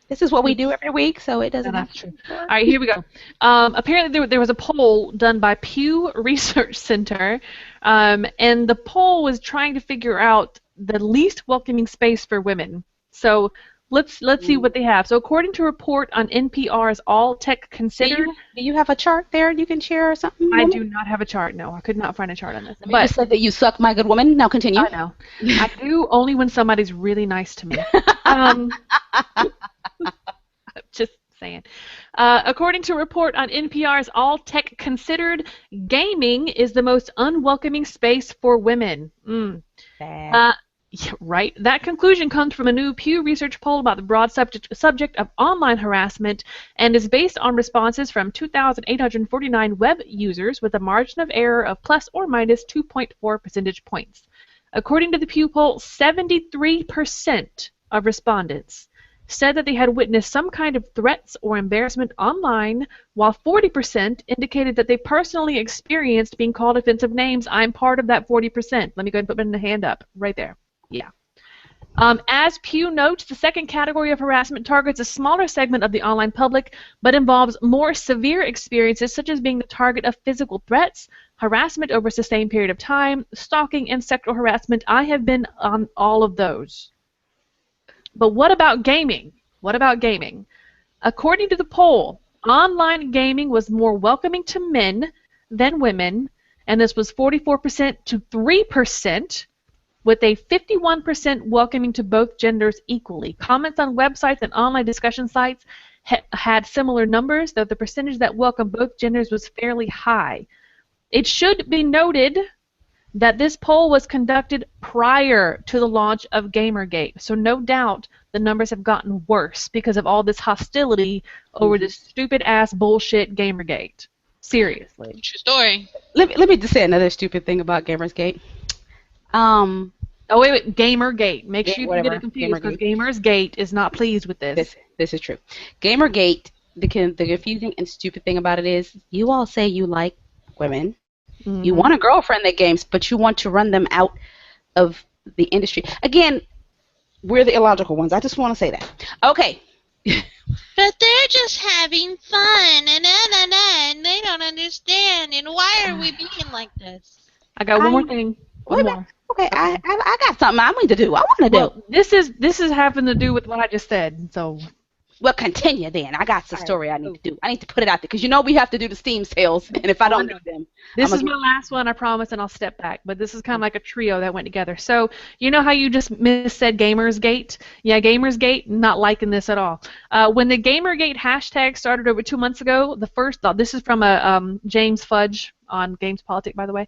This is what we do every week, so it doesn't have to be short. All right, here we go. Apparently there was a poll done by Pew Research Center, and the poll was trying to figure out the least welcoming space for women. So let's see what they have. So according to a report on NPR's All Tech Considered... Do you have a chart there you can share or something? I do not have a chart, no. I could not find a chart on this. But you said that you suck, my good woman. Now continue. I know. I do only when somebody's really nice to me. Just saying. According to a report on NPR's All Tech Considered, gaming is the most unwelcoming space for women. Yeah, right. That conclusion comes from a new Pew Research poll about the broad subject of online harassment and is based on responses from 2,849 web users with a margin of error of plus or minus 2.4 percentage points. According to the Pew poll, 73% of respondents said that they had witnessed some kind of threats or embarrassment online, while 40% indicated that they personally experienced being called offensive names. I'm part of that 40%. Let me go ahead and put my hand up right there. Yeah. As Pew notes, the second category of harassment targets a smaller segment of the online public, but involves more severe experiences, such as being the target of physical threats, harassment over a sustained period of time, stalking, and sexual harassment. I have been on all of those. But what about gaming? What about gaming? According to the poll, online gaming was more welcoming to men than women, and this was 44% to 3%, with a 51% welcoming to both genders equally. Comments on websites and online discussion sites had similar numbers, though the percentage that welcomed both genders was fairly high. It should be noted that this poll was conducted prior to the launch of Gamergate, so no doubt the numbers have gotten worse because of all this hostility over this stupid-ass bullshit Gamergate. Seriously. True story. Let me just say another stupid thing about Gamersgate. Oh, wait, Gamergate. Make sure you don't get it confused, because Gamergate. Gamersgate is not pleased with this. This is true. Gamergate, the confusing and stupid thing about it is, you all say you like women. Mm-hmm. You want a girlfriend that games, but you want to run them out of the industry. Again, we're the illogical ones. I just want to say that. Okay. But they're just having fun, and they don't understand. And why are we being like this? I got one more thing. One more. Okay, I got something I need to do. I want to do. Well, this is having to do with what I just said. So. Well, continue then. I got the story I need to do. I need to put it out there because we have to do the Steam sales, and if I don't do them, this is my last one, I promise, and I'll step back. But this is kind of like a trio that went together. So you know how you just said Gamersgate? Yeah, Gamersgate. Not liking this at all. When the Gamergate hashtag started over 2 months ago, the first thought. This is from a James Fudge on Games Politic, by the way.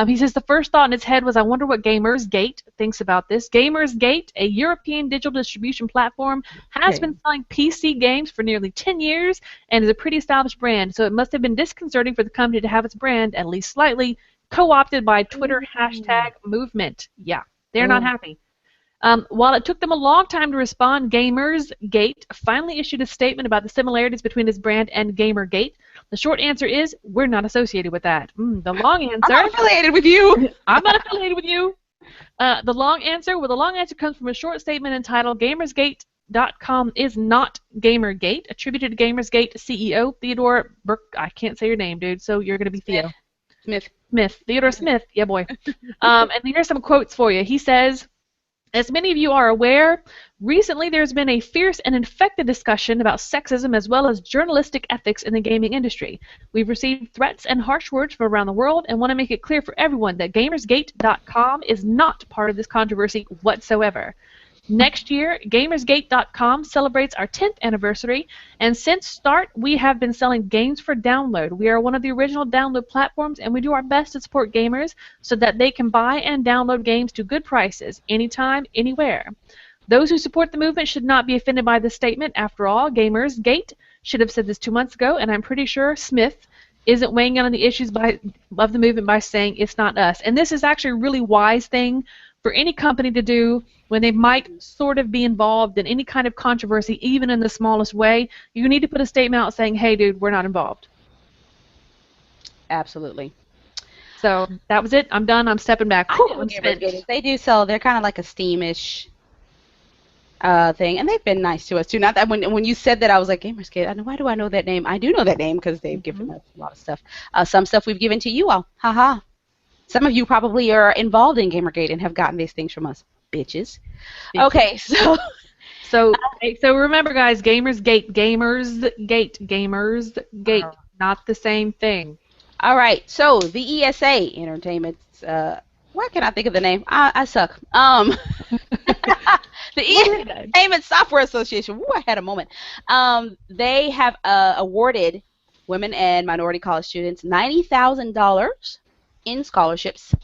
He says the first thought in his head was, I wonder what Gamersgate thinks about this. Gamersgate, a European digital distribution platform, has been selling PC games for nearly 10 years and is a pretty established brand, so it must have been disconcerting for the company to have its brand, at least slightly, co-opted by Twitter hashtag movement. Yeah, they're not happy. While it took them a long time to respond, Gamersgate finally issued a statement about the similarities between its brand and Gamergate. The short answer is we're not associated with that. The long answer. I'm not affiliated with you. I'm not affiliated with you. The long answer comes from a short statement entitled Gamersgate.com is not Gamergate, attributed to Gamersgate CEO Theodore Burke. I can't say your name, dude, so you're going to be Theo. Smith. Theodore Smith. Yeah, boy. And here's some quotes for you. He says, as many of you are aware, recently there's been a fierce and infected discussion about sexism as well as journalistic ethics in the gaming industry. We've received threats and harsh words from around the world and want to make it clear for everyone that Gamersgate.com is not part of this controversy whatsoever. Next year, Gamersgate.com celebrates our 10th anniversary, and since start, we have been selling games for download. We are one of the original download platforms, and we do our best to support gamers so that they can buy and download games to good prices, anytime, anywhere. Those who support the movement should not be offended by this statement. After all, Gamersgate should have said this 2 months ago, and I'm pretty sure Smith isn't weighing in on the issues of the movement by saying it's not us. And this is actually a really wise thing for any company to do when they might sort of be involved in any kind of controversy, even in the smallest way. You need to put a statement out saying, hey, dude, we're not involved. Absolutely. So that was it. I'm done. I'm stepping back. They do sell. They're kind of like a Steamish thing, and they've been nice to us too. Not that when you said that, I was like, Gamersgate. Why do I know that name? I do know that name because they've given us a lot of stuff. Some stuff we've given to you all. Haha. Some of you probably are involved in Gamergate and have gotten these things from us, bitches. Okay, so remember, guys, Gamersgate, not the same thing. All right, so the ESA Entertainment's. Why can't I think of the name? I suck. The Entertainment Software Association. Woo, I had a moment. They have awarded women and minority college students $90,000 in scholarships.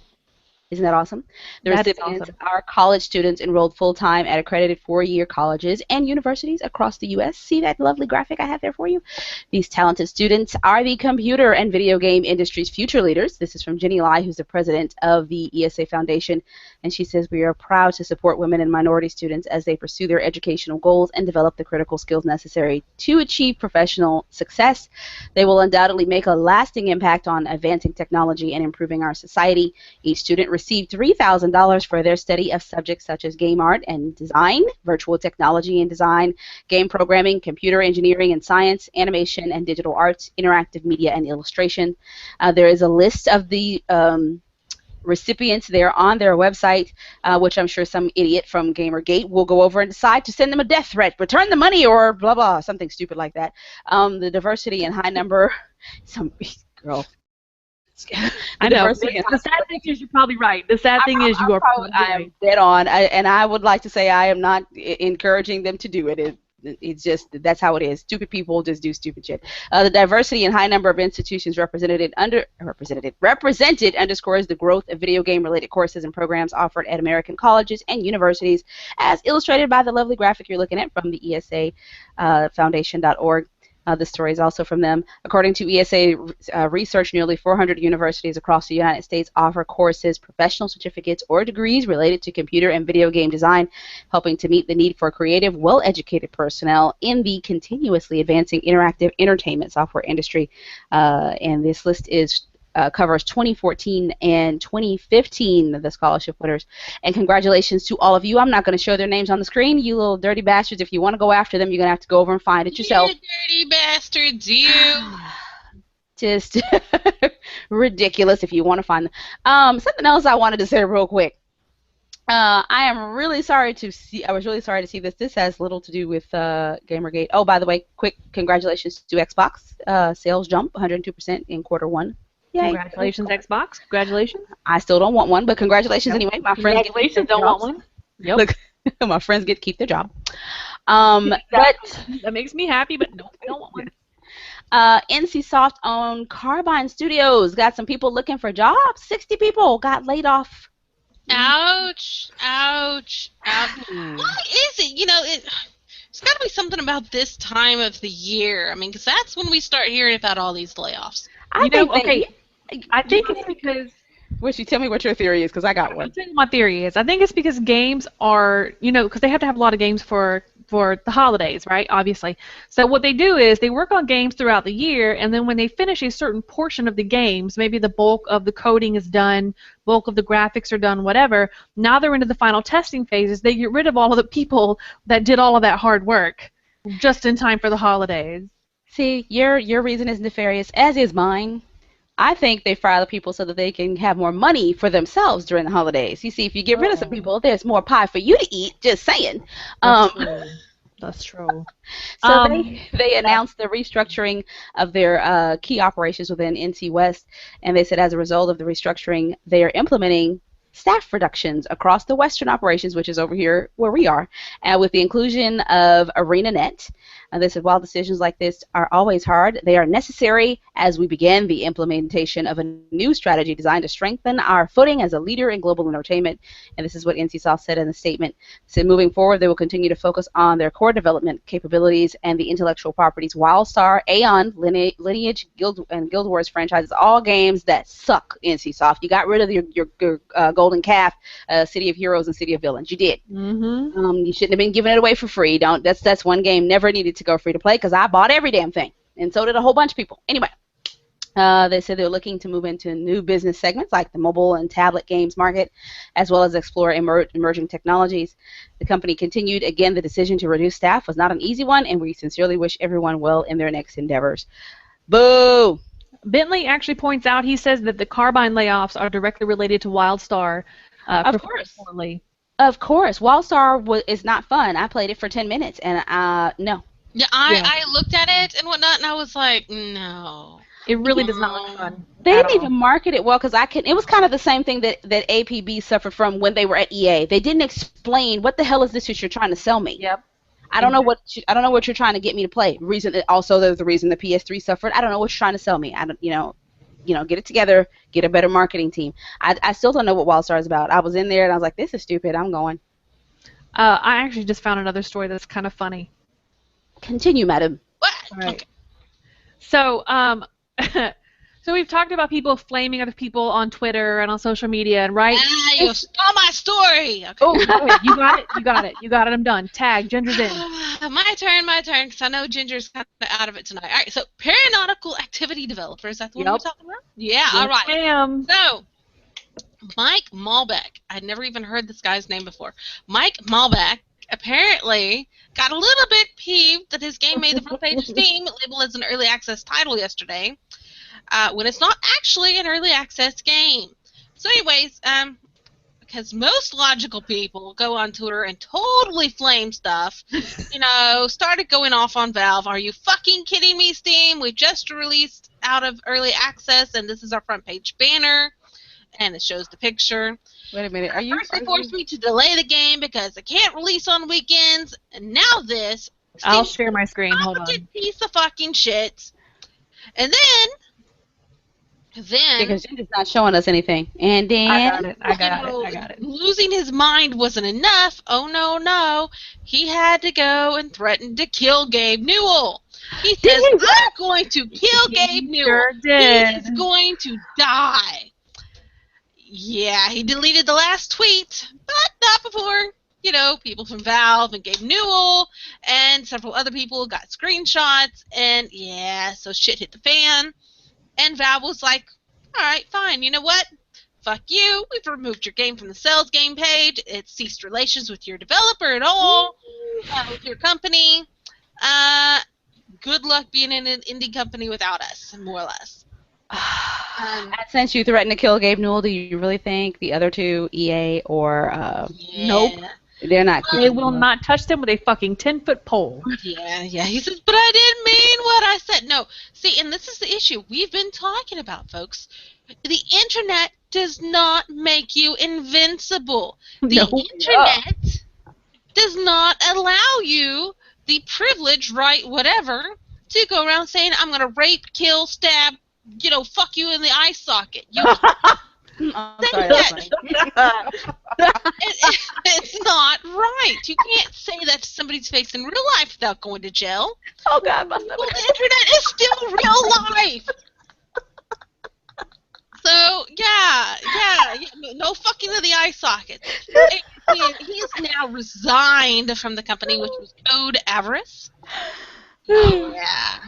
Isn't that awesome? The recipients are college students enrolled full-time at accredited four-year colleges and universities across the U.S. See that lovely graphic I have there for you? These talented students are the computer and video game industry's future leaders. This is from Jenny Lai, who's the president of the ESA Foundation, and she says, we are proud to support women and minority students as they pursue their educational goals and develop the critical skills necessary to achieve professional success. They will undoubtedly make a lasting impact on advancing technology and improving our society. Each student received $3,000 for their study of subjects such as game art and design, virtual technology and design, game programming, computer engineering and science, animation and digital arts, interactive media and illustration. There is a list of the recipients there on their website, which I'm sure some idiot from Gamergate will go over and decide to send them a death threat, return the money, or blah blah, something stupid like that. The diversity and high number, some girl. I know. The sad thing is you're probably right. The sad thing is you are probably right. I'm dead on, and I would like to say I am not encouraging them to do it. It's just, that's how it is. Stupid people just do stupid shit. The diversity and high number of institutions represented underscores the growth of video game-related courses and programs offered at American colleges and universities, as illustrated by the lovely graphic you're looking at from the ESA Foundation.org. The story is also from them. According to ESA research, nearly 400 universities across the United States offer courses, professional certificates, or degrees related to computer and video game design, helping to meet the need for creative, well-educated personnel in the continuously advancing interactive entertainment software industry. And this list covers 2014 and 2015, the scholarship winners. And congratulations to all of you. I'm not going to show their names on the screen. You little dirty bastards. If you want to go after them, you're going to have to go over and find it yourself. You dirty bastards, you. Just ridiculous if you want to find them. Something else I wanted to say real quick. I was really sorry to see this. This has little to do with Gamergate. Oh, by the way, quick congratulations to Xbox. Sales jump 102% in Q1. Yay. Congratulations, Xbox. Congratulations. I still don't want one, but congratulations anyway. My friends don't want one. Yep. Look, my friends get to keep their job. But that makes me happy, but no, I don't want one. NCSoft-owned Carbine Studios got some people looking for jobs. 60 people got laid off. Ouch. Ouch. Ouch. Why is it? It's got to be something about this time of the year. I mean, because that's when we start hearing about all these layoffs. I think it's because... Wish you tell me what your theory is, because I got one. I'll tell you what my theory is. I think it's because games are, because they have to have a lot of games for for the holidays, right? Obviously. So what they do is they work on games throughout the year, and then when they finish a certain portion of the games, maybe the bulk of the coding is done, bulk of the graphics are done, whatever, now they're into the final testing phases, they get rid of all of the people that did all of that hard work just in time for the holidays. See, your reason is nefarious, as is mine. I think they fire the people so that they can have more money for themselves during the holidays. You see, if you get rid of some people, there's more pie for you to eat. Just saying. That's true. That's true. So they announced the restructuring of their key operations within NC West, and they said as a result of the restructuring, they are implementing staff reductions across the Western operations, which is over here where we are, with the inclusion of ArenaNet. They said while decisions like this are always hard, they are necessary as we begin the implementation of a new strategy designed to strengthen our footing as a leader in global entertainment. And this is what NCSoft said in the statement. It said moving forward, they will continue to focus on their core development capabilities and the intellectual properties WildStar, Aeon, Lineage, Guild Wars franchises, all games that suck, NCSoft. You got rid of your Golden Calf, City of Heroes, and City of Villains. You did. Mm-hmm. You shouldn't have been giving it away for free. That's one game never needed to go free to play because I bought every damn thing, and so did a whole bunch of people. Anyway, they said they're looking to move into new business segments like the mobile and tablet games market, as well as explore emerging technologies. The company continued, again, the decision to reduce staff was not an easy one, and we sincerely wish everyone well in their next endeavors. Boo! Bentley actually points out, he says that the Carbine layoffs are directly related to WildStar. Of course. Of course. WildStar is not fun. I played it for 10 minutes, and no. Yeah, I looked at it and whatnot, and I was like, no. It really does not look fun. They didn't even market it well because it was kind of the same thing that APB suffered from when they were at EA. They didn't explain what the hell is this that you're trying to sell me. Yep. I don't know what you're trying to get me to play. There's the reason the PS3 suffered. I don't know what you're trying to sell me. I don't, get it together, get a better marketing team. I still don't know what WildStar is about. I was in there and I was like, this is stupid. I'm going. I actually just found another story that's kind of funny. Continue, madam. What? All right. Okay. So, so we've talked about people flaming other people on Twitter and on social media, and right? You stole my story. Okay. Oh, you got it. I'm done. Tag. Ginger's in. My turn, because I know Ginger's kind of out of it tonight. All right, so Paranautical Activity Developers, that's the one we're talking about? Yeah, all right. Ma'am. So, Mike Malbec, I'd never even heard this guy's name before. Mike Malbec apparently got a little bit peeved that his game made the front page of Steam, labeled as an early access title yesterday, when it's not actually an early access game. So anyways, because most logical people go on Twitter and totally flame stuff, started going off on Valve. Are you fucking kidding me, Steam? We just released out of early access, and this is our front page banner, and it shows the picture. Wait a minute. First they forced me to delay the game because I can't release on weekends, and now this. I'll share my screen. Hold on. Piece of fucking shit. And then because Ginger's not showing us anything. And then I got it. Losing his mind wasn't enough. Oh no. He had to go and threaten to kill Gabe Newell. He says, I'm going to kill Gabe Newell. Sure did. He is going to die. Yeah, he deleted the last tweet, but not before, people from Valve and Gabe Newell and several other people got screenshots, and yeah, so shit hit the fan, and Valve was like, alright, fine, you know what? Fuck you, we've removed your game from the sales game page, it ceased relations with your developer at all, with your company, good luck being in an indie company without us, more or less. Since you threatened to kill Gabe Newell, do you really think the other two, EA or Nope. They're not. They will not touch them with a fucking 10-foot pole. Yeah. He says, but I didn't mean what I said. No. See, and this is the issue we've been talking about, folks. The internet does not make you invincible. The internet does not allow you the privilege, right, whatever, to go around saying, I'm going to rape, kill, stab, fuck you in the eye socket. You I'm sorry, that's it's not right. You can't say that to somebody's face in real life without going to jail. Oh, God, my stomach. Well, the internet is still real life. So, yeah, no fucking in the eye socket. He is now resigned from the company, which was Code Avarice. Yeah.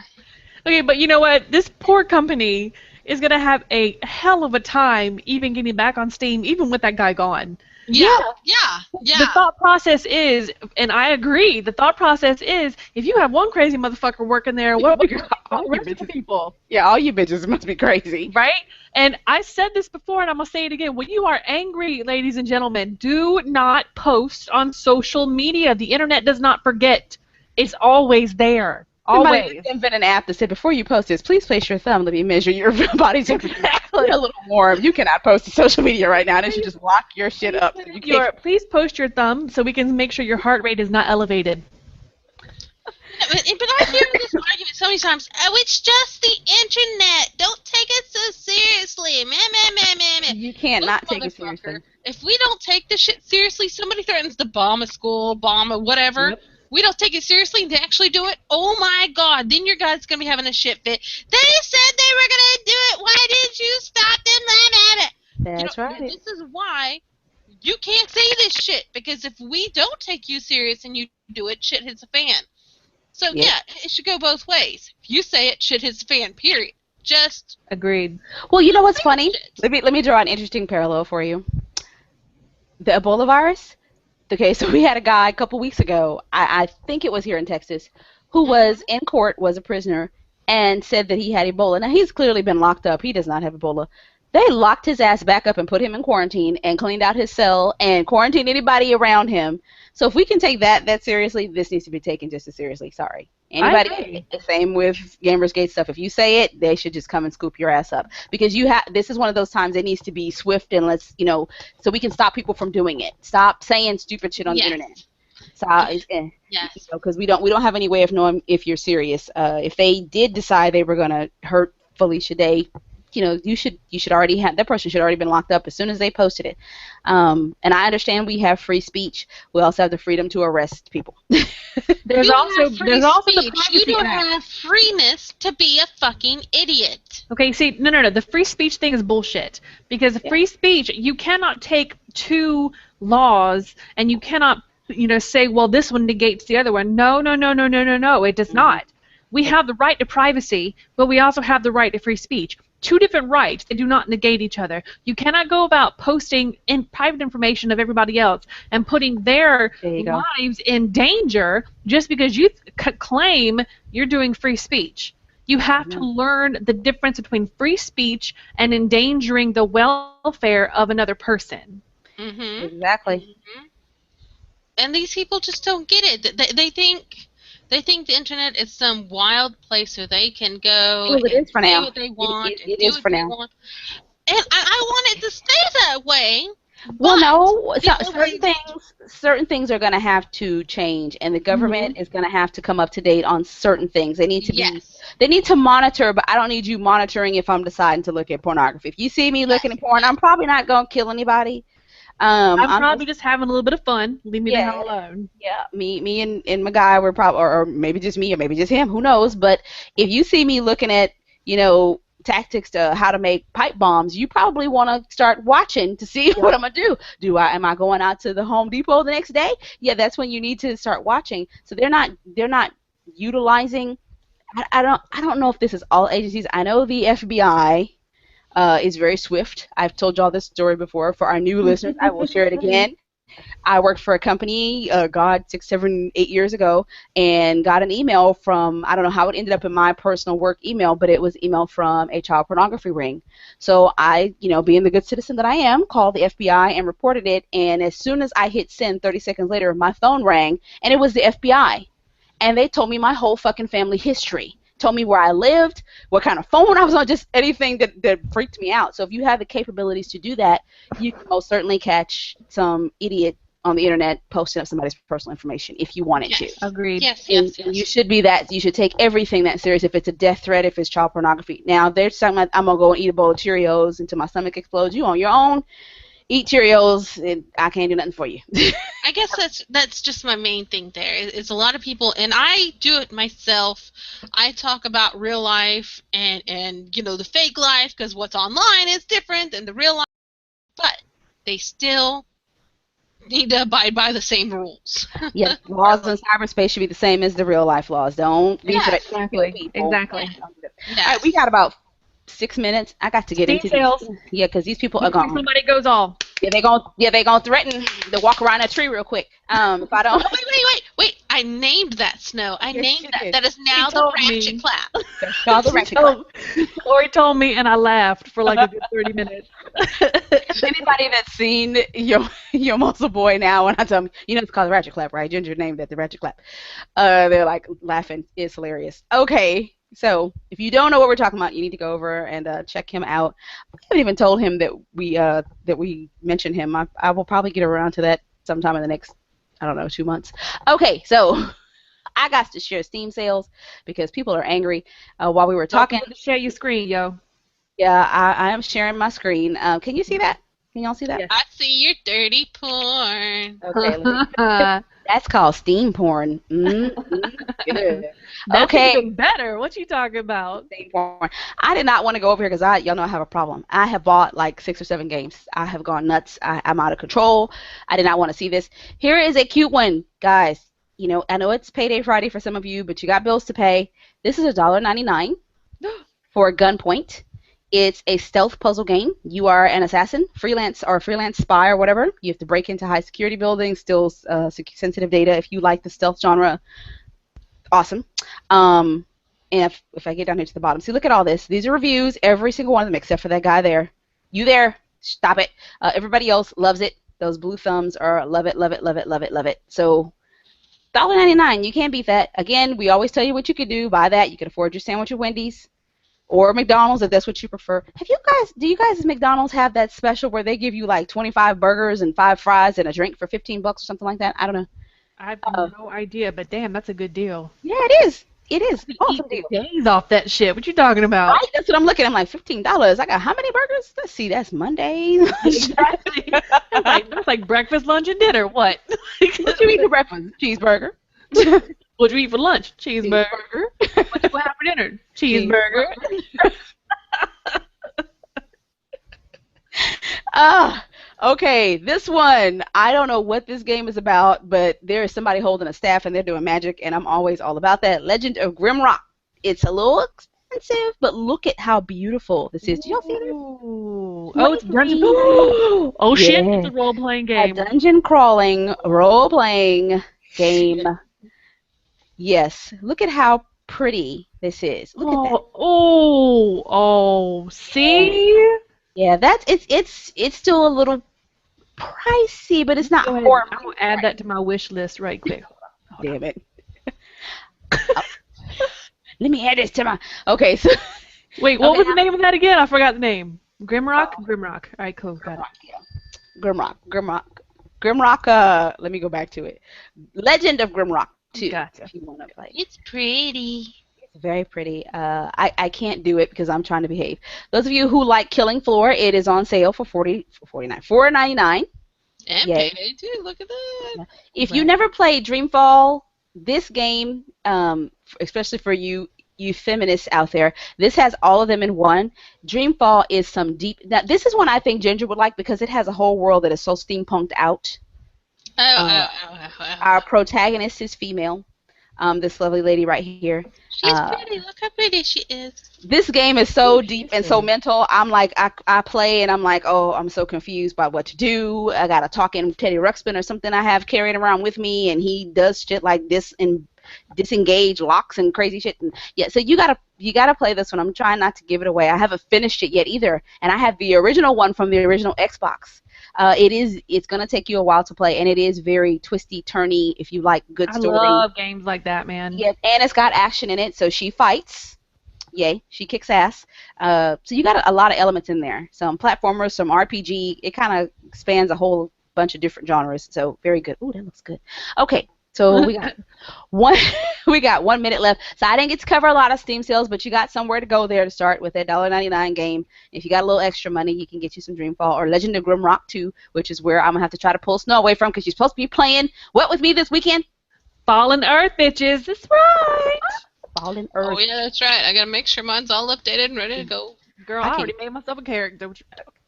Okay, but you know what? This poor company is gonna have a hell of a time even getting back on Steam, even with that guy gone. Yeah. The thought process is, and I agree, the thought process is, if you have one crazy motherfucker working there, what about all the you rest of the bitches. people? Yeah, all you bitches must be crazy. Right? And I said this before, and I'm going to say it again. When you are angry, ladies and gentlemen, do not post on social media. The internet does not forget. It's always there. Somebody Always. just invent an app that said, before you post this, please place your thumb. Let me measure your body's temperature. Exactly. Get a little warm. You cannot post to social media right now. Then you just lock your shit up. So you can't. Please post your thumb so we can make sure your heart rate is not elevated. But I hear this argument so many times. Oh, it's just the internet. Don't take it so seriously. Meh. You can't not take it Motherfucker. seriously. If we don't take this shit seriously, somebody threatens to bomb a school, bomb a whatever. Yep. We don't take it seriously and they actually do it. Oh my God! Then your guy's gonna be having a shit fit. They said they were gonna do it. Why didn't you stop them? That's right. This is why you can't say this shit, because if we don't take you serious and you do it, shit hits the fan. So Yep. yeah, it should go both ways. If you say it, shit hits the fan. Period. Just Agreed. Well, you know what's funny? shit. Let me draw an interesting parallel for you. The Ebola virus. Okay, so we had a guy a couple weeks ago, I think it was here in Texas, who was in court, was a prisoner, and said that he had Ebola. Now, he's clearly been locked up. He does not have Ebola. They locked his ass back up and put him in quarantine and cleaned out his cell and quarantined anybody around him. So if we can take that seriously, this needs to be taken just as seriously. Sorry. Anybody, the same with Gamersgate stuff. If you say it, they should just come and scoop your ass up, because this is one of those times it needs to be swift, and so we can stop people from doing it. Stop saying stupid shit on the internet. So Yes. because we don't have any way of knowing if you're serious. If they did decide they were gonna hurt Felicia Day, you should already have that person should already been locked up as soon as they posted it. And I understand we have free speech. We also have the freedom to arrest people. There's also the You Privacy don't Act. have freeness to be a fucking idiot. Okay, see, no. The free speech thing is bullshit. Because free speech, you cannot take two laws and you cannot, say, well, this one negates the other one. No, it does not. We have the right to privacy, but we also have the right to free speech. Two different rights. They do not negate each other. You cannot go about posting in private information of everybody else and putting their lives in danger just because you claim you're doing free speech. You have to learn the difference between free speech and endangering the welfare of another person. Mm-hmm. Exactly. Mm-hmm. And these people just don't get it. They think the internet is some wild place where they can go Well, it is for say now. what they want It is for now. want. And I want it to stay that way. Well, no. people Certain things are going to have to change, and the government is going to have to come up to date on certain things. They need to They need to monitor, but I don't need you monitoring if I'm deciding to look at pornography. If you see me looking at porn, I'm probably not going to kill anybody. I'm probably just having a little bit of fun. Leave me the hell alone. Yeah, me and my guy were probably, or maybe just me, or maybe just him. Who knows? But if you see me looking at, tactics to how to make pipe bombs, you probably want to start watching to see what I'm gonna do. Am I going out to the Home Depot the next day? Yeah, that's when you need to start watching. So they're not utilizing. I don't know if this is all agencies. I know the FBI is very swift. I've told y'all this story before. For our new listeners, I will share it again. I worked for a company, 6, 7, 8 years ago, and got an email from, I don't know how it ended up in my personal work email, but it was email from a child pornography ring. So I, being the good citizen that I am, called the FBI and reported it, and as soon as I hit send, 30 seconds later, my phone rang, and it was the FBI. And they told me my whole fucking family history. Told me where I lived, what kind of phone I was on, just anything that freaked me out. So if you have the capabilities to do that, you can most certainly catch some idiot on the internet posting up somebody's personal information if you wanted to. Agreed. Yes. You should be that. You should take everything that serious. If it's a death threat, if it's child pornography. Now they're talking about I'm gonna go and eat a bowl of Cheerios until my stomach explodes. You on your own. Eat Cheerios, and I can't do nothing for you. I guess that's just my main thing there. It's a lot of people, and I do it myself. I talk about real life and the fake life, because what's online is different than the real life. But they still need to abide by the same rules. Yes, laws in cyberspace should be the same as the real life laws. Don't be Yes. threatening to kill Exactly. people. Exactly. Don't do that. All right, we Yes. got about 6 minutes. I got to get Steam into these. sales. Yeah, because these people are Before gone. somebody goes off. They gonna threaten to walk around that tree real quick. If I Oh, don't. wait. I named that snow. I Yes, named you that. did. That is now the told ratchet me. clap. That's called the She ratchet clap. told, Lori told me, and I laughed for like a good 30 minutes. Anybody that's seen your muscle boy now, when I tell them, it's called the ratchet clap, right? Ginger named it the ratchet clap. They're like laughing. It's hilarious. Okay, so if you don't know what we're talking about, you need to go over and check him out. I haven't even told him that we mentioned him. I will probably get around to that sometime in the next, I don't know, 2 months. Okay, so I got to share Steam sales because people are angry. While we were Don't talking, forget to share your screen, yo. yeah, I am sharing my screen. Can you see that? Can y'all see that? Yes. I see your dirty porn. Okay, that's called Steam porn. Good. That's Okay, even better. What you talking about? Steam porn. I did not want to go over here because y'all know I have a problem. I have bought like 6 or 7 games. I have gone nuts. I'm out of control. I did not want to see this. Here is a cute one, guys. I know it's payday Friday for some of you, but you got bills to pay. This is $1.99 for Gunpoint. It's a stealth puzzle game. You are an assassin, freelance spy or whatever. You have to break into high security buildings, steal sensitive data. If you like the stealth genre, awesome. And if I get down here to the bottom, see, look at all this. These are reviews, every single one of them except for that guy there. You there? Stop it. Everybody else loves it. Those blue thumbs are love it, love it, love it, love it, love it. So $1.99, you can't beat that. Again, we always tell you what you could do. Buy that. You can afford your sandwich at Wendy's. Or McDonald's if that's what you prefer. Do you guys at McDonald's have that special where they give you like 25 burgers and 5 fries and a drink for $15 or something like that? I don't know. I have no idea, but damn, that's a good deal. Yeah, it is. It is. Eat Awesome the deal. days off that shit. What you talking about? Right? That's what I'm looking at. I'm like, $15. I got how many burgers? Let's see. That's Monday. Exactly. That's like breakfast, lunch, and dinner. What? What you eat for breakfast? Cheeseburger. What you eat for lunch? Cheeseburger. What you have for dinner? Cheeseburger. Okay, this one, I don't know what this game is about, but there is somebody holding a staff and they're doing magic, and I'm always all about that. Legend of Grimrock. It's a little expensive, but look at how beautiful this is. Did y'all see this? Ooh. Oh, it's dungeon. Oh shit! Yeah. It's a role-playing A game. dungeon crawling, role-playing game. Yes, look at how pretty this is. Look at that. Oh, see? Yeah, it's still a little pricey, but it's not Go ahead. horribly I'm gonna add that to my wish list right quick. Damn it. Let me add this to my. Okay, so. Wait, what Okay, was the name of that again? I forgot the name. Grimrock? Grimrock. All right, cool. Got it. Grimrock. Let me go back to it. Legend of Grimrock 2. Gotcha. If you want to play. It's pretty. It's very pretty. I can't do it because I'm trying to behave. Those of you who like Killing Floor, it is on sale for $4.99. And Yay. payday too. Look at that. If you never played Dreamfall, this game, especially for you feminists out there, this has all of them in one. Dreamfall is some deep. Now, this is one I think Ginger would like because it has a whole world that is so steampunked out. Our protagonist is female. This lovely lady right here. She's pretty. Look how pretty she is. This game is so deep and so mental. I'm like, I play and I'm like, oh, I'm so confused by what to do. I got a talking Teddy Ruxpin or something I have carrying around with me, and he does shit like this and disengage locks and crazy shit. And yeah, so you gotta play this one. I'm trying not to give it away. I haven't finished it yet either, and I have the original one from the original Xbox. It's gonna take you a while to play, and it is very twisty, turny. If you like good story, I love games like that, man. yeah, and it's got action in it, so she fights. Yay, she kicks ass. So you got a lot of elements in there. Some platformers, some RPG. It kind of spans a whole bunch of different genres. So very good. Ooh, that looks good. Okay, so we got we got 1 minute left. So I didn't get to cover a lot of Steam sales, but you got somewhere to go there to start with that $1.99 game. If you got a little extra money, you can get you some Dreamfall or Legend of Grimrock 2, which is where I'm gonna have to try to pull Snow away from because she's supposed to be playing what with me this weekend? Fallen Earth, bitches. That's right. Fallen Earth. Oh yeah, that's right. I gotta make sure mine's all updated and ready to go. Girl, I already made myself a character.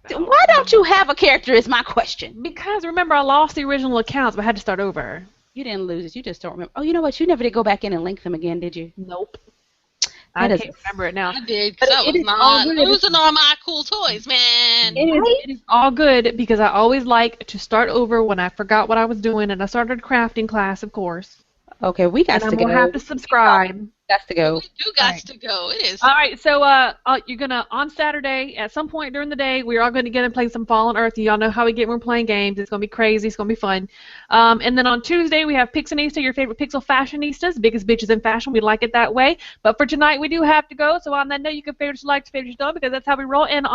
Why don't you have a character is my question. Because remember, I lost the original accounts, but I had to start over. You didn't lose it. You just don't remember. Oh, you know what? You never did go back in and link them again, did you? Nope. That I is can't remember it now. I did, But because I it was is all not good. losing all my cool toys, man. It is all good because I always like to start over when I forgot what I was doing, and I started crafting class, of course. Okay, we got And I'm to gonna go. have to subscribe. Got to go. We do got Right. to go. It is. All right, so you're gonna on Saturday at some point during the day, we're all gonna get and play some Fallen Earth. Y'all know how we get when we're playing games. It's gonna be crazy. It's gonna be fun. And then on Tuesday we have Pixinista, your favorite pixel fashionistas, biggest bitches in fashion. We like it that way. But for tonight we do have to go. So on that note, you can favorite select, favorite don't, because that's how we roll. And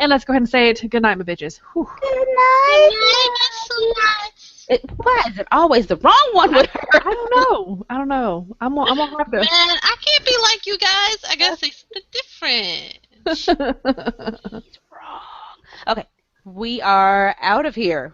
let's go ahead and say it. Good night, my bitches. Whew. Good Good night. night, Miss Celeste. Why is it always the wrong one with her? I don't know. I'm gonna have Man, to. I can't be like you guys. I gotta say something different. Wrong. Okay, we are out of here.